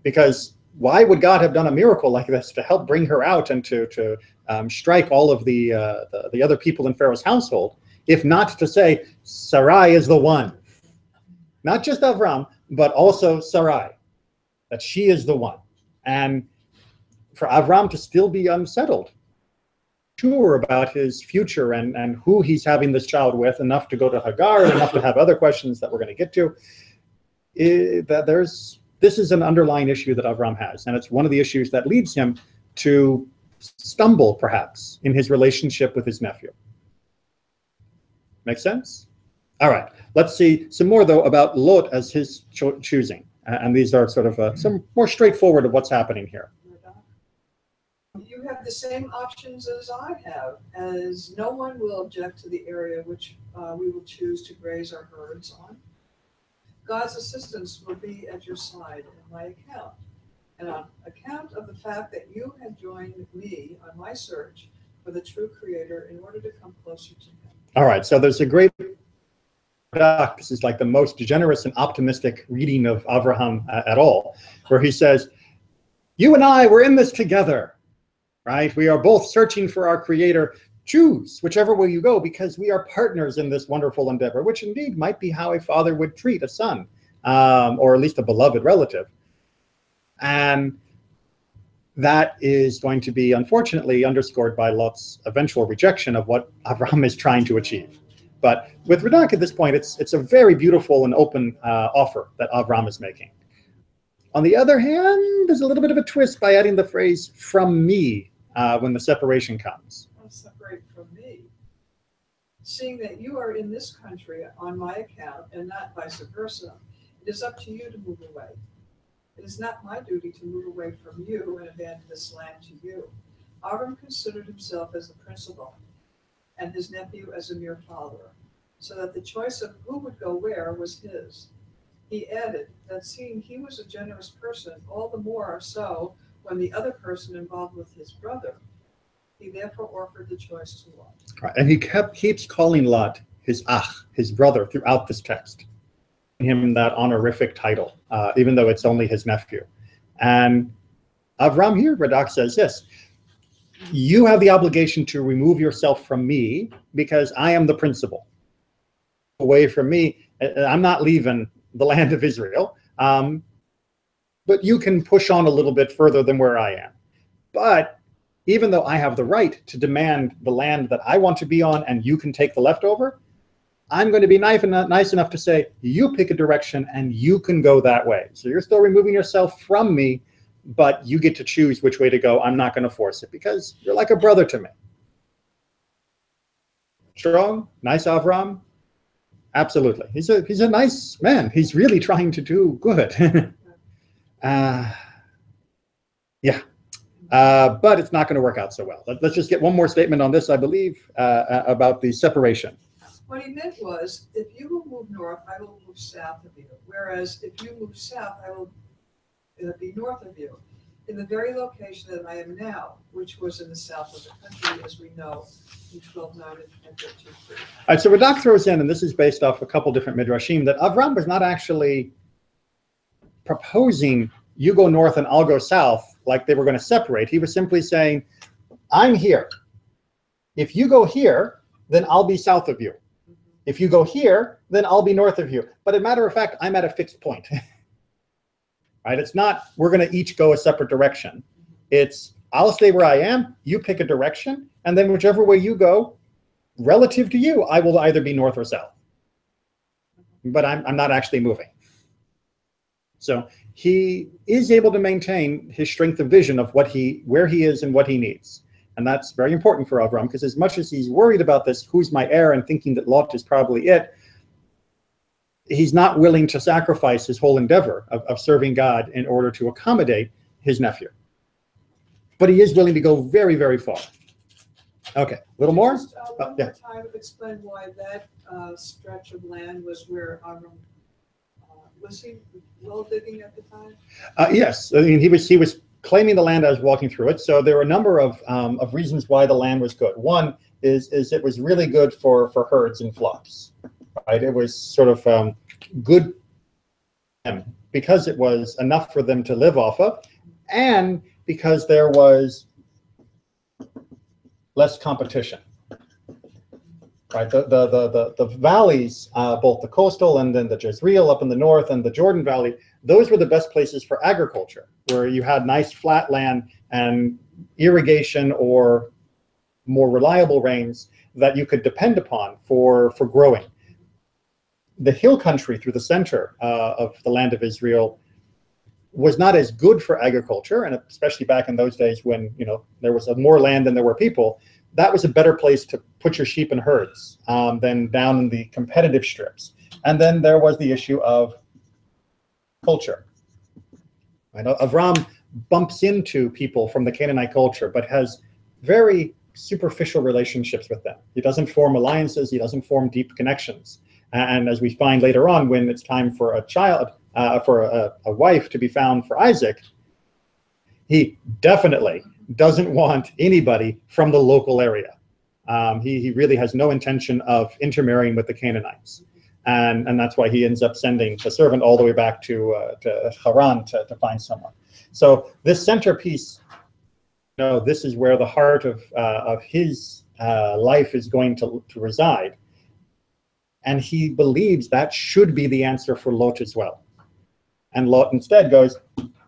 Because why would God have done a miracle like this to help bring her out and to strike all of the other people in Pharaoh's household, if not to say Sarai is the one? Not just Avram, but also Sarai, that she is the one. And for Avram to still be unsettled, sure about his future and who he's having this child with, enough to go to Hagar, and enough to have other questions that we're going to get to, this is an underlying issue that Avram has. And it's one of the issues that leads him to stumble, perhaps, in his relationship with his nephew. Make sense? All right. Let's see some more, though, about Lot as his choosing. And these are sort of some more straightforward of what's happening here. You have the same options as I have, as no one will object to the area which we will choose to graze our herds on. God's assistance will be at your side in my account, and on account of the fact that you have joined me on my search for the true Creator in order to come closer to Him. All right, so there's a great, this is like the most generous and optimistic reading of Abraham at all, where he says, you and I, we're in this together, right? We are both searching for our Creator. Choose whichever way you go, because we are partners in this wonderful endeavor, which indeed might be how a father would treat a son, or at least a beloved relative. And that is going to be, unfortunately, underscored by Lot's eventual rejection of what Abraham is trying to achieve. But with Radak at this point, it's a very beautiful and open offer that Abraham is making. On the other hand, there's a little bit of a twist by adding the phrase "from me" when the separation comes. Separate from me, seeing that you are in this country on my account and not vice versa. It is up to you to move away. It is not my duty to move away from you and abandon this land to you. Avram considered himself as the principal and his nephew as a mere follower, so that the choice of who would go where was his. He added that seeing he was a generous person, all the more so when the other person involved with his brother, he therefore offered the choice to Lot. Right. And he keeps calling Lot his ach, his brother, throughout this text. Him that honorific title, even though it's only his nephew. And Avram here, Radak says, yes, you have the obligation to remove yourself from me because I am the principal. Away from me, I'm not leaving the land of Israel, but you can push on a little bit further than where I am. But even though I have the right to demand the land that I want to be on and you can take the leftover, I'm going to be nice enough to say, you pick a direction and you can go that way. So you're still removing yourself from me, but you get to choose which way to go. I'm not going to force it because you're like a brother to me. Strong, nice Avram. Absolutely. He's a nice man. He's really trying to do good. Yeah. But it's not going to work out so well. Let's just get one more statement on this, I believe, about the separation. What he meant was, if you will move north, I will move south of you. Whereas if you move south, I will be north of you, in the very location that I am now, which was in the south of the country, as we know, in 12:9 and 13:3. All right, so Radak throws in, and this is based off a couple different midrashim, that Avram was not actually proposing, you go north and I'll go south, like they were going to separate. He was simply saying, I'm here. If you go here, then I'll be south of you. If you go here, then I'll be north of you. But as a matter of fact, I'm at a fixed point. Right? It's not we're going to each go a separate direction. It's I'll stay where I am, you pick a direction, and then whichever way you go, relative to you, I will either be north or south. But I'm not actually moving. So he is able to maintain his strength of vision of where he is and what he needs. And that's very important for Avram, because as much as he's worried about this, who's my heir, and thinking that Lot is probably it, he's not willing to sacrifice his whole endeavor of serving God in order to accommodate his nephew. But he is willing to go very, very far. Okay, a little more? Just, one Yeah. more time, explain why that stretch of land was where Avram, was he well digging at the time? Yes, I mean, he was claiming the land as walking through it. So there were a number of reasons why the land was good. One is it was really good for herds and flocks, right? It was sort of good because it was enough for them to live off of, and because there was less competition. Right, the valleys, both the coastal and then the Jezreel up in the north and the Jordan Valley, those were the best places for agriculture, where you had nice flat land and irrigation or more reliable rains that you could depend upon for growing. The hill country through the center of the land of Israel was not as good for agriculture, and especially back in those days when there was more land than there were people. That was a better place to put your sheep and herds than down in the competitive strips. And then there was the issue of culture. I know Avram bumps into people from the Canaanite culture, but has very superficial relationships with them. He doesn't form alliances. He doesn't form deep connections. And as we find later on, when it's time for a child, for a wife to be found for Isaac, he definitely doesn't want anybody from the local area. He really has no intention of intermarrying with the Canaanites. And that's why he ends up sending the servant all the way back to Haran to find someone. So this centerpiece, this is where the heart of his life is going to reside. And he believes that should be the answer for Lot as well. And Lot instead goes,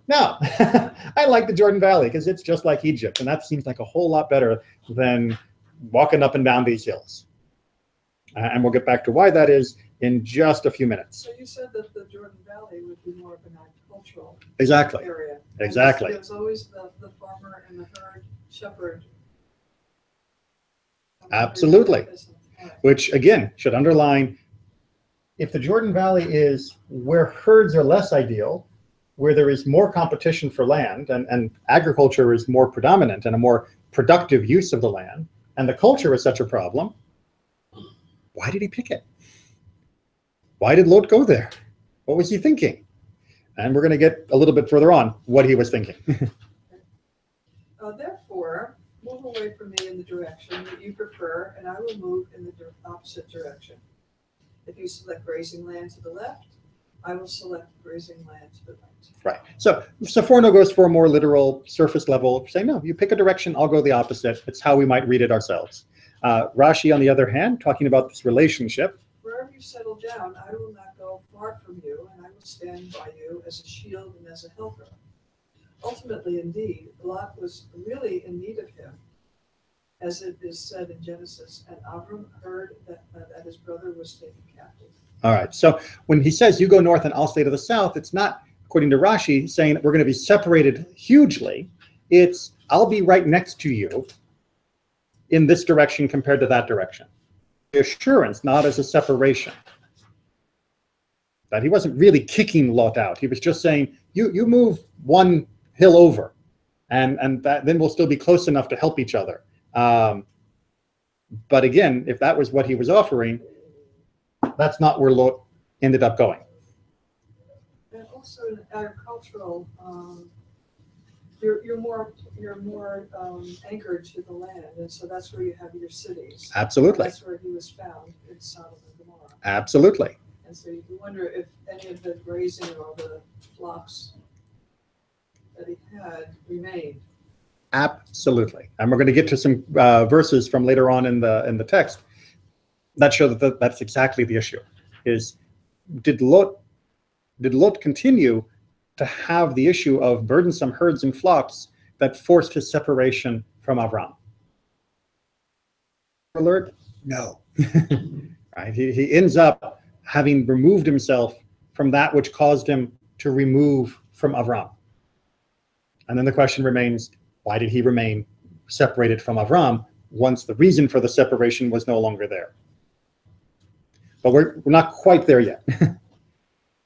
no, I like the Jordan Valley because it's just like Egypt. And that seems like a whole lot better than walking up and down these hills. And we'll get back to why that is in just a few minutes. So you said that the Jordan Valley would be more of an agricultural Exactly. area. Exactly. It was always the farmer and the herd shepherd. Absolutely. Which, again, should underline, if the Jordan Valley is where herds are less ideal, where there is more competition for land and agriculture is more predominant and a more productive use of the land, and the culture is such a problem, why did he pick it? Why did Lot go there? What was he thinking? And we're going to get a little bit further on what he was thinking. Therefore, move away from me in the direction that you prefer, and I will move in the opposite direction. If you select grazing land to the left, I will select grazing land to the right. Right. So Sforno goes for a more literal surface level, saying, no, you pick a direction, I'll go the opposite. It's how we might read it ourselves. Rashi, on the other hand, talking about this relationship. Wherever you settle down, I will not go far from you, and I will stand by you as a shield and as a helper. Ultimately, indeed, Lot was really in need of him, as it is said in Genesis, and Abram heard that his brother was taken captive. All right. So when he says you go north and I'll stay to the south, it's not, according to Rashi, saying that we're going to be separated hugely. It's I'll be right next to you in this direction compared to that direction. The assurance, not as a separation. That he wasn't really kicking Lot out. He was just saying, you move one hill over, and that, then we'll still be close enough to help each other. But again, if that was what he was offering, that's not where Lot ended up going. And also in agricultural, you're more anchored to the land, and so that's where you have your cities. Absolutely. That's where he was found in Sodom and Gomorrah. Absolutely. And so you wonder if any of the grazing or the flocks that he had remained. Absolutely. And we're going to get to some verses from later on in the text. that show that that's exactly the issue. Is did Lot continue to have the issue of burdensome herds and flocks that forced his separation from Avram? Alert? No. Right? He ends up having removed himself from that which caused him to remove from Avram. And then the question remains, why did he remain separated from Avram once the reason for the separation was no longer there? But we're not quite there yet.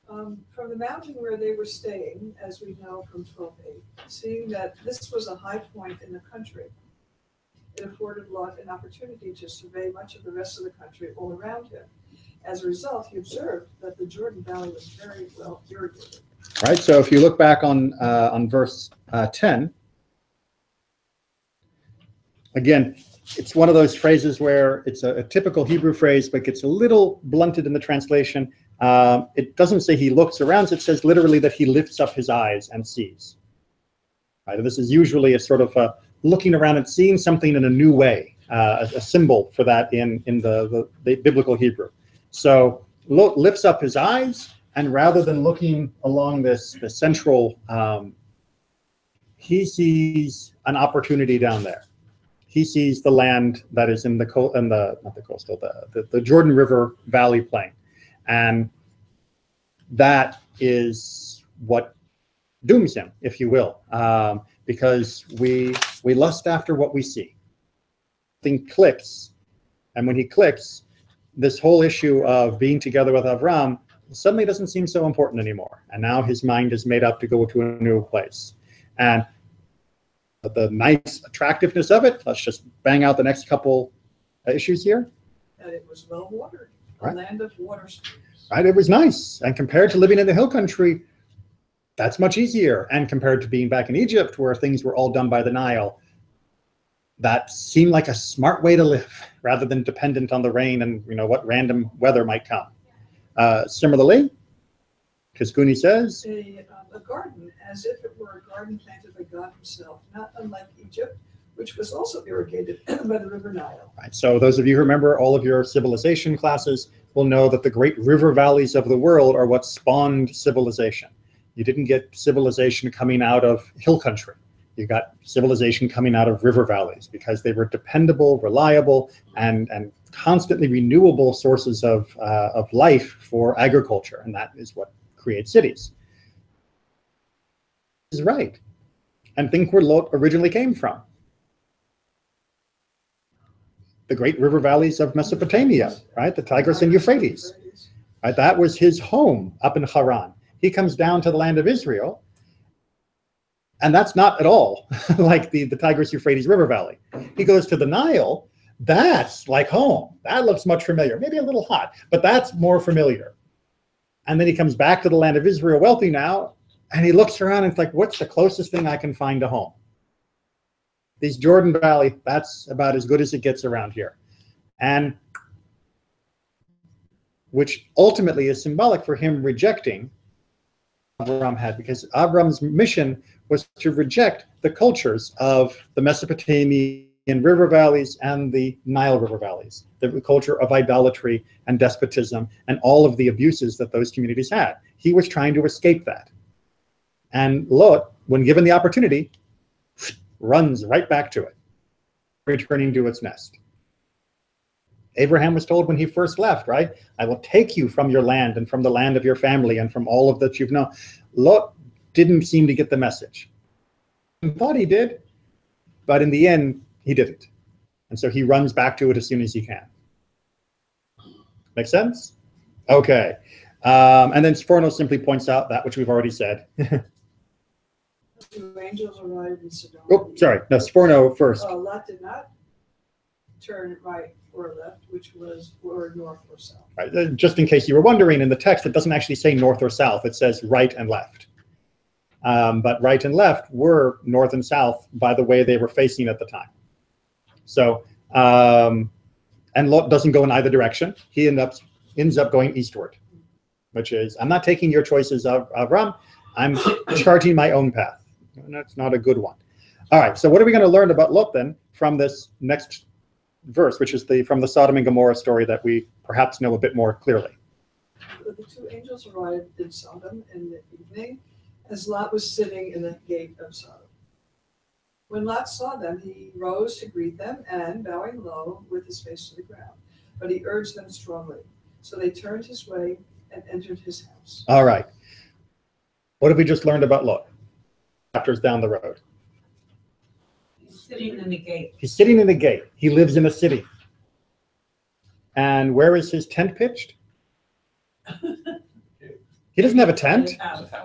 From the mountain where they were staying, as we know from 12:8, seeing that this was a high point in the country, it afforded Lot an opportunity to survey much of the rest of the country all around him. As a result, he observed that the Jordan Valley was very well irrigated. Right. So if you look back on verse 10, again, it's one of those phrases where it's a typical Hebrew phrase, but gets a little blunted in the translation. It doesn't say he looks around. It says literally that he lifts up his eyes and sees. Right? And this is usually a sort of looking around and seeing something in a new way, a symbol for that in the biblical Hebrew. So lifts up his eyes, and rather than looking along the central, he sees an opportunity down there. He sees the land that is in the Jordan River Valley plain. And that is what dooms him, if you will, because we lust after what we see. Thing clicks, and when he clicks, this whole issue of being together with Avram suddenly doesn't seem so important anymore. And now his mind is made up to go to a new place. And the nice attractiveness of it, let's just bang out the next couple issues here. That it was well watered, a Right. land of water streams. Right, it was nice. And compared to living in the hill country, that's much easier. And compared to being back in Egypt, where things were all done by the Nile, that seemed like a smart way to live, rather than dependent on the rain and what random weather might come. Similarly, Kiskuni says, A garden, as if it were a garden planted by God himself, not unlike Egypt, which was also irrigated by the river Nile. right, so those of you who remember all of your civilization classes will know that the great river valleys of the world are what spawned civilization. You didn't get civilization coming out of hill country. You got civilization coming out of river valleys because they were dependable, reliable, and constantly renewable sources of life for agriculture, and that is what creates cities. Is right, and think where Lot originally came from. The great river valleys of Mesopotamia, right? The Tigris and Euphrates. Right? That was his home up in Haran. He comes down to the land of Israel, and that's not at all like the Tigris Euphrates River Valley. He goes to the Nile. That's like home. That looks much familiar. Maybe a little hot, but that's more familiar. And then he comes back to the land of Israel, wealthy now, and he looks around and it's like, what's the closest thing I can find to home? These Jordan Valley, that's about as good as it gets around here. And which ultimately is symbolic for him rejecting Avram had, because Avram's mission was to reject the cultures of the Mesopotamian river valleys and the Nile river valleys, the culture of idolatry and despotism and all of the abuses that those communities had. He was trying to escape that. And Lot, when given the opportunity, runs right back to it, returning to its nest. Abraham was told when he first left, right? I will take you from your land and from the land of your family and from all of that you've known. Lot didn't seem to get the message. He thought he did, but in the end, he didn't. And so he runs back to it as soon as he can. Make sense? Okay. And then Sforno simply points out that which we've already said. Two angels arrived in Sodom. Oh, sorry. No, Sforno first. Lot did not turn right or left, which was or north or south. Right. Just in case you were wondering, in the text, it doesn't actually say north or south. It says right and left. But right and left were north and south by the way they were facing at the time. So, and Lot doesn't go in either direction. He ends up going eastward, which is, I'm not taking your choices, Avram. I'm charting my own path. And that's not a good one. All right, so what are we going to learn about Lot then from this next verse, which is from the Sodom and Gomorrah story that we perhaps know a bit more clearly. The two angels arrived in Sodom in the evening, as Lot was sitting in the gate of Sodom. When Lot saw them, he rose to greet them, and, bowing low, with his face to the ground. But he urged them strongly. So they turned his way and entered his house. All right. What have we just learned about Lot? Chapters down the road. He's sitting in the gate. He's sitting in the gate. He lives in a city. And where is his tent pitched? He doesn't have a tent.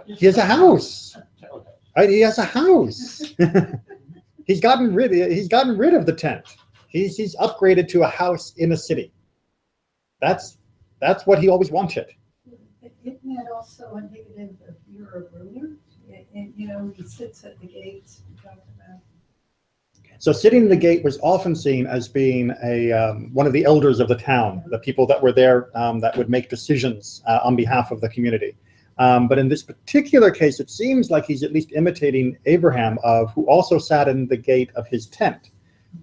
He has a house. Right? He has a house. He's gotten rid of the tent. He's upgraded to a house in a city. That's what he always wanted. Isn't that also indicative of you're a ruler? And he sits at the gates and talks about. So sitting in the gate was often seen as being one of the elders of the town, the people that were there that would make decisions on behalf of the community. But in this particular case, it seems like he's at least imitating Abraham, who also sat in the gate of his tent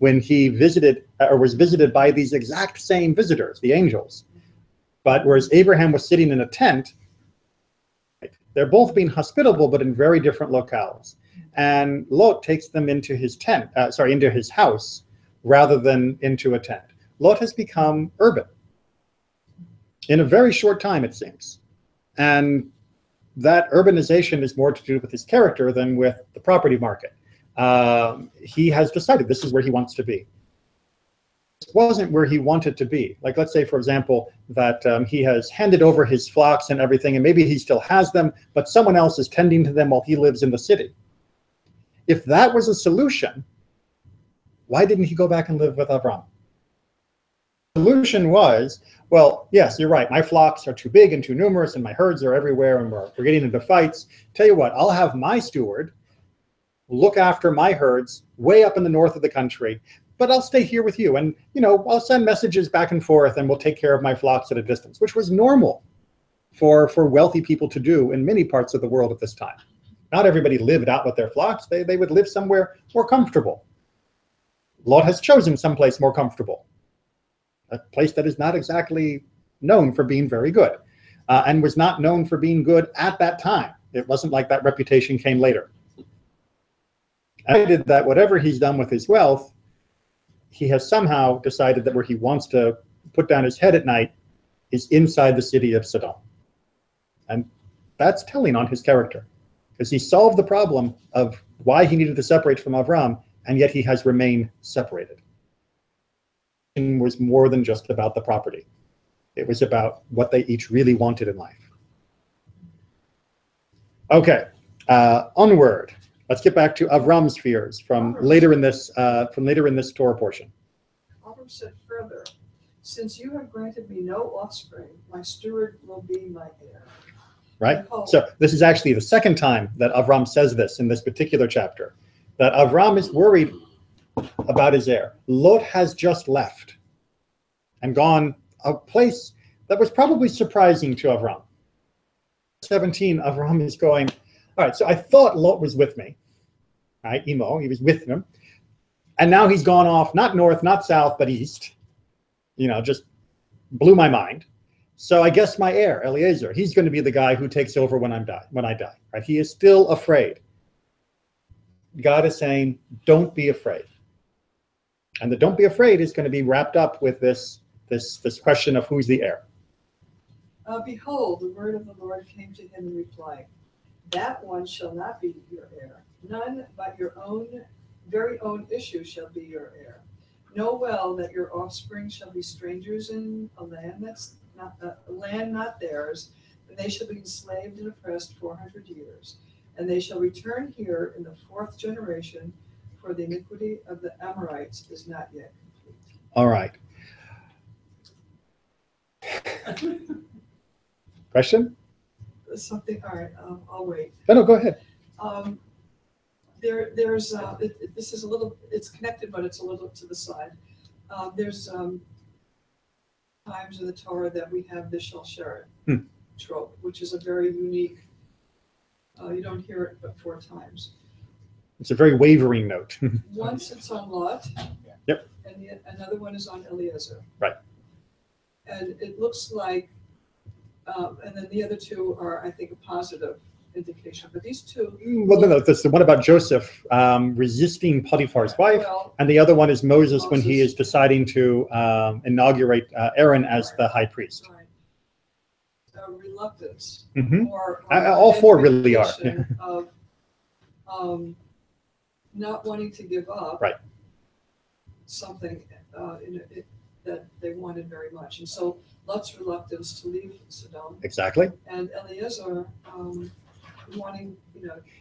when he visited or was visited by these exact same visitors, the angels. But whereas Abraham was sitting in a tent, they're both being hospitable, but in very different locales. And Lot takes them into his into his house rather than into a tent. Lot has become urban in a very short time, it seems. And that urbanization is more to do with his character than with the property market. He has decided this is where he wants to be. This wasn't where he wanted to be. Like, let's say, for example, that he has handed over his flocks and everything, and maybe he still has them, but someone else is tending to them while he lives in the city. If that was a solution, why didn't he go back and live with Avram? The solution was, well, yes, you're right. My flocks are too big and too numerous, and my herds are everywhere, and we're getting into fights. Tell you what, I'll have my steward look after my herds way up in the north of the country, but I'll stay here with you. And, I'll send messages back and forth, and we'll take care of my flocks at a distance, which was normal for wealthy people to do in many parts of the world at this time. Not everybody lived out with their flocks. They would live somewhere more comfortable. Lot has chosen someplace more comfortable, a place that is not exactly known for being very good, and was not known for being good at that time. It wasn't like that reputation came later. I did that whatever he's done with his wealth, he has somehow decided that where he wants to put down his head at night is inside the city of Sodom. And that's telling on his character, because he solved the problem of why he needed to separate from Avram, and yet he has remained separated. It was more than just about the property. It was about what they each really wanted in life. Okay, onward. Let's get back to Avram's fears from later in this Torah portion. Avram said further, "Since you have granted me no offspring, my steward will be my heir." Right? So this is actually the second time that Avram says this in this particular chapter, that Avram is worried about his heir. Lot has just left and gone a place that was probably surprising to Avram. 17, Avram is going, all right, so I thought Lot was with me, right? Imo, he was with him. And now he's gone off, not north, not south, but east. Just blew my mind. So I guess my heir, Eliezer, he's going to be the guy who takes over when I die, right? He is still afraid. God is saying, don't be afraid. And the don't be afraid is going to be wrapped up with this question of who's the heir. Behold, the word of the Lord came to him in reply. That one shall not be your heir. None but your very own issue shall be your heir. Know well that your offspring shall be strangers in a land not theirs, and they shall be enslaved and oppressed 400 years. And they shall return here in the 4th generation, for the iniquity of the Amorites is not yet complete. All right. Question? Something. All right. I'll wait. No, go ahead. There's this is a little. It's connected, but it's a little to the side. There's times in the Torah that we have the Shalsheret trope, which is a very unique. You don't hear it but 4 times. It's a very wavering note. Once it's on Lot, Yep. And another one is on Eliezer. Right. And it looks like, and then the other two are, I think, a positive indication. But these two. Well, no, that's the one about Joseph resisting Potiphar's wife, Well, and the other one is Moses when he Moses. is deciding to inaugurate Aaron as the high priest. right. Reluctance. Mhm. Or All four really are. indication of not wanting to give up. Right. Something that they wanted very much. And so Lot's reluctance to leave Sodom, Exactly. and Eliezer wanting,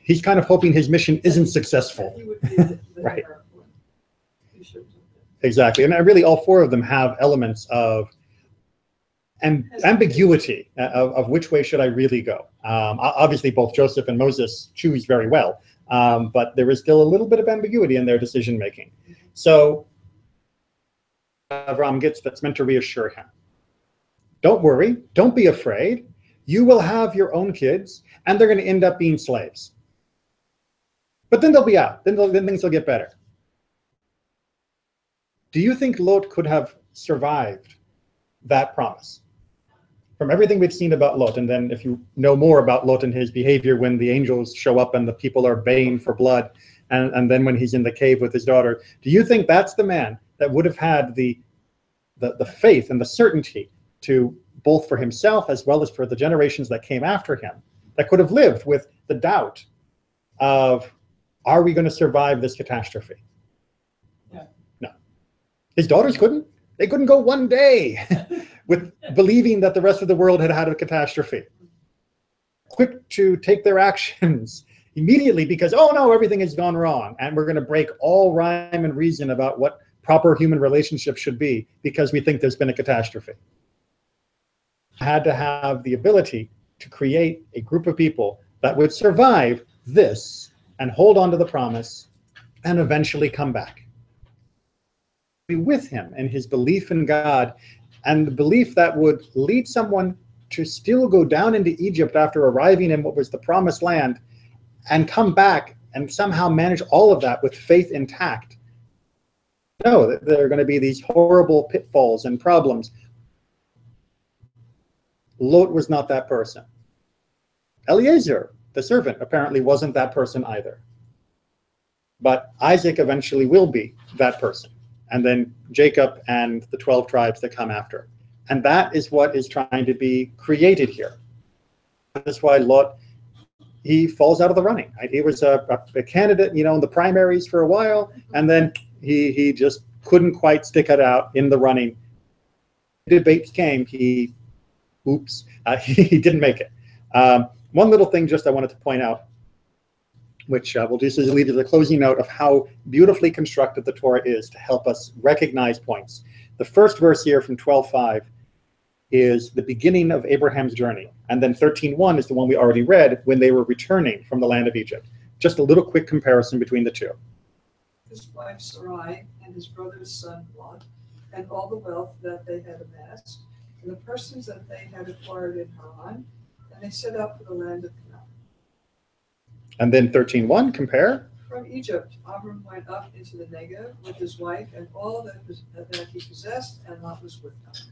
He's kind of hoping his mission isn't that successful. he would be the Right. heir when he shouldn't have been. Exactly. And really all four of them have elements of ambiguity of which way should I really go. Obviously, both Joseph and Moses choose very well, but there is still a little bit of ambiguity in their decision making. So Avram gets that's meant to reassure him. Don't worry. Don't be afraid. You will have your own kids, and they're going to end up being slaves. But then they'll be out. Then things will get better. Do you think Lot could have survived that promise? From everything we've seen about Lot, and then if you know more about Lot and his behavior when the angels show up and the people are baying for blood, and then when he's in the cave with his daughter, do you think that's the man that would have had the faith and the certainty to, both for himself as well as for the generations that came after him, that could have lived with the doubt of, are we going to survive this catastrophe? Yeah. No. His daughters couldn't. They couldn't go one day with believing that the rest of the world had had a catastrophe. Quick to take their actions immediately because, oh no, everything has gone wrong. And we're going to break all rhyme and reason about what proper human relationships should be because we think there's been a catastrophe. Had to have the ability to create a group of people that would survive this and hold on to the promise and eventually come back. Be with him in his belief in God, and the belief that would lead someone to still go down into Egypt after arriving in what was the promised land and come back and somehow manage all of that with faith intact. No, that there are going to be these horrible pitfalls and problems. Lot was not that person. Eliezer, the servant, apparently wasn't that person either. But Isaac eventually will be that person. And then Jacob and the 12 tribes that come after. And that is what is trying to be created here. That's why Lot, he falls out of the running. Right? He was a candidate, in the primaries for a while, and then he just couldn't quite stick it out in the running. Debates came, he didn't make it. One little thing just I wanted to point out, which we'll just leave as a closing note of how beautifully constructed the Torah is to help us recognize points. The first verse here from 12:5 is the beginning of Abraham's journey. And then 13:1 is the one we already read when they were returning from the land of Egypt. Just a little quick comparison between the two. His wife Sarai and his brother's son Lot, and all the wealth that they had amassed, and the persons that they had acquired in Haran, and they set out for the land of Canaan. And then 13:1, compare. From Egypt, Abram went up into the Negev with his wife and all that he possessed, and Lot was with him.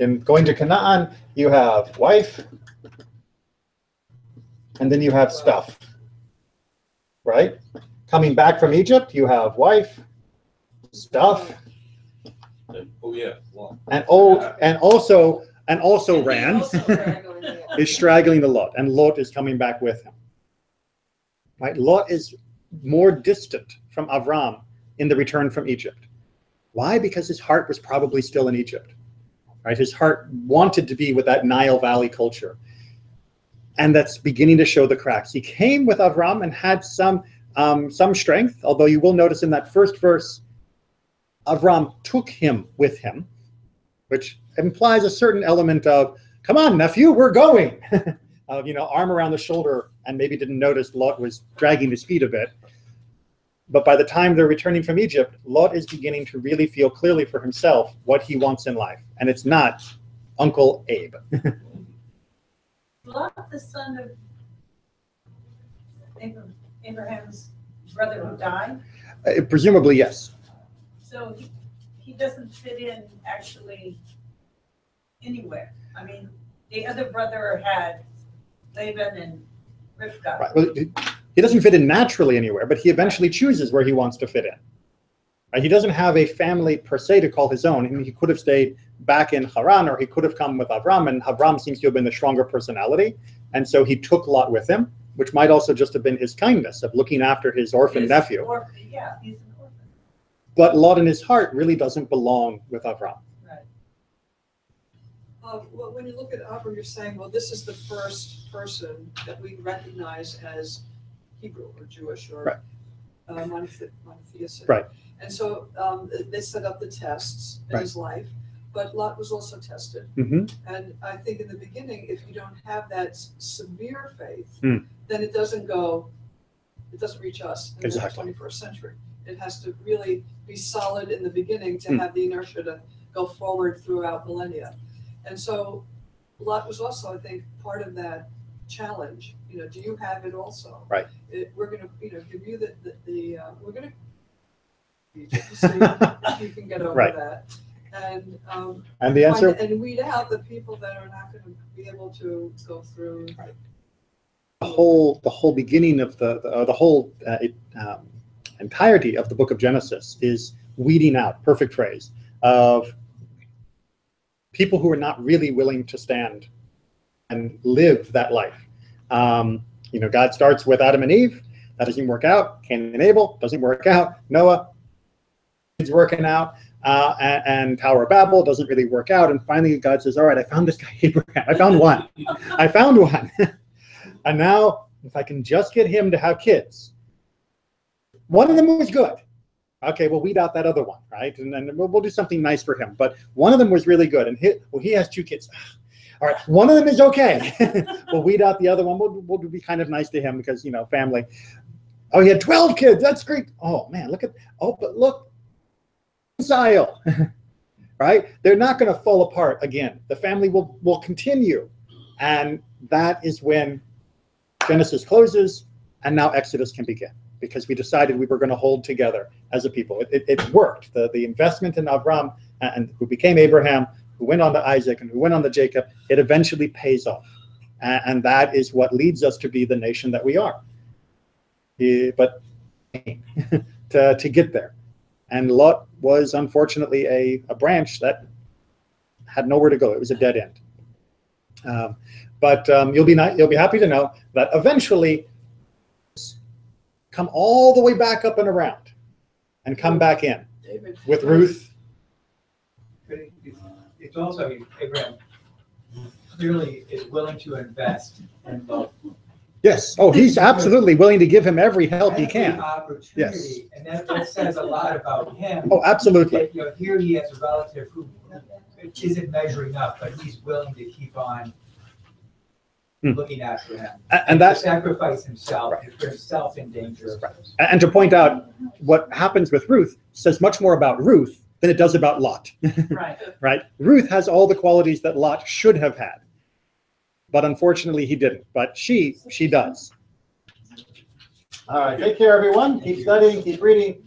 In going to Canaan, you have wife, and then you have stuff, right? Coming back from Egypt, you have wife, stuff, and also ran is straggling the Lot, and Lot is coming back with him. Right? Lot is more distant from Avram in the return from Egypt. Why? Because his heart was probably still in Egypt. Right? His heart wanted to be with that Nile Valley culture. And that's beginning to show the cracks. He came with Avram and had some strength, although you will notice in that first verse, Avram took him with him, which implies a certain element of, come on, nephew, we're going. Arm around the shoulder, and maybe didn't notice Lot was dragging his feet a bit. But by the time they're returning from Egypt, Lot is beginning to really feel clearly for himself what he wants in life. And it's not Uncle Abe. Lot, the son of Abraham's brother who died, Presumably, yes. so he doesn't fit in actually anywhere. I mean, the other brother had Laban and Rivka. Right. Well, he doesn't fit in naturally anywhere, but he eventually chooses where he wants to fit in. Right? He doesn't have a family per se to call his own. He could have stayed back in Haran, or he could have come with Avram, and Avram seems to have been the stronger personality, and so he took Lot with him, which might also just have been his kindness of looking after his orphan nephew. Yeah, he's an orphan. But Lot in his heart really doesn't belong with Avram. Right. Well, when you look at Abram, you're saying, well, this is the first person that we recognize as Hebrew or Jewish or Right. monotheistic. Right. And so they set up the tests in Right. his life, but Lot was also tested. Mm-hmm. And I think in the beginning, if you don't have that severe faith, Mm. then it doesn't reach us in Exactly. the 21st century. It has to really be solid in the beginning to have the inertia to go forward throughout millennia. And so Lot was also, I think, part of that challenge. Do you have it also? Right. We're going to, give you we're going to see if you can get over Right. that. And the answer? And weed out the people that are not going to be able to go through. Right. The whole beginning of the whole entirety of the book of Genesis is weeding out, perfect phrase, of people who are not really willing to stand and live that life. God starts with Adam and Eve. That doesn't work out. Cain and Abel doesn't work out. Noah, it's working out. And Tower of Babel doesn't really work out. And finally, God says, all right, I found this guy, Abraham. I found one. I found one. And now, if I can just get him to have kids, one of them was good. Okay, we'll weed out that other one, right? And then we'll do something nice for him. But one of them was really good. And he has 2 kids. All right, one of them is okay. We'll weed out the other one. We'll be kind of nice to him because, family. Oh, he had 12 kids. That's great. Oh, man, but look. Reconcile, right? They're not going to fall apart again. The family will continue. And that is when Genesis closes and now Exodus can begin, because we decided we were going to hold together as a people. It worked. The investment in Avram, and who became Abraham, who went on to Isaac, and who went on to Jacob, it eventually pays off. And that is what leads us to be the nation that we are. But to get there. And Lot was unfortunately a branch that had nowhere to go. It was a dead end. But you'll be happy to know that eventually come all the way back up and around and come back in David, with Ruth. it's also, Abraham clearly is willing to invest in Lot. Yes. Oh, he's absolutely willing to give him every help he Every can. opportunity, Yes. and that says a lot about him. Oh, absolutely. That, here he has a relative who isn't measuring up, but he's willing to keep on looking after him. And that, to sacrifice himself, to put himself in danger. and to point out what happens with Ruth says much more about Ruth than it does about Lot. Right. Right? Ruth has all the qualities that Lot should have had. But unfortunately, he didn't. But she does. All right. Take care, everyone. Keep studying. Keep reading.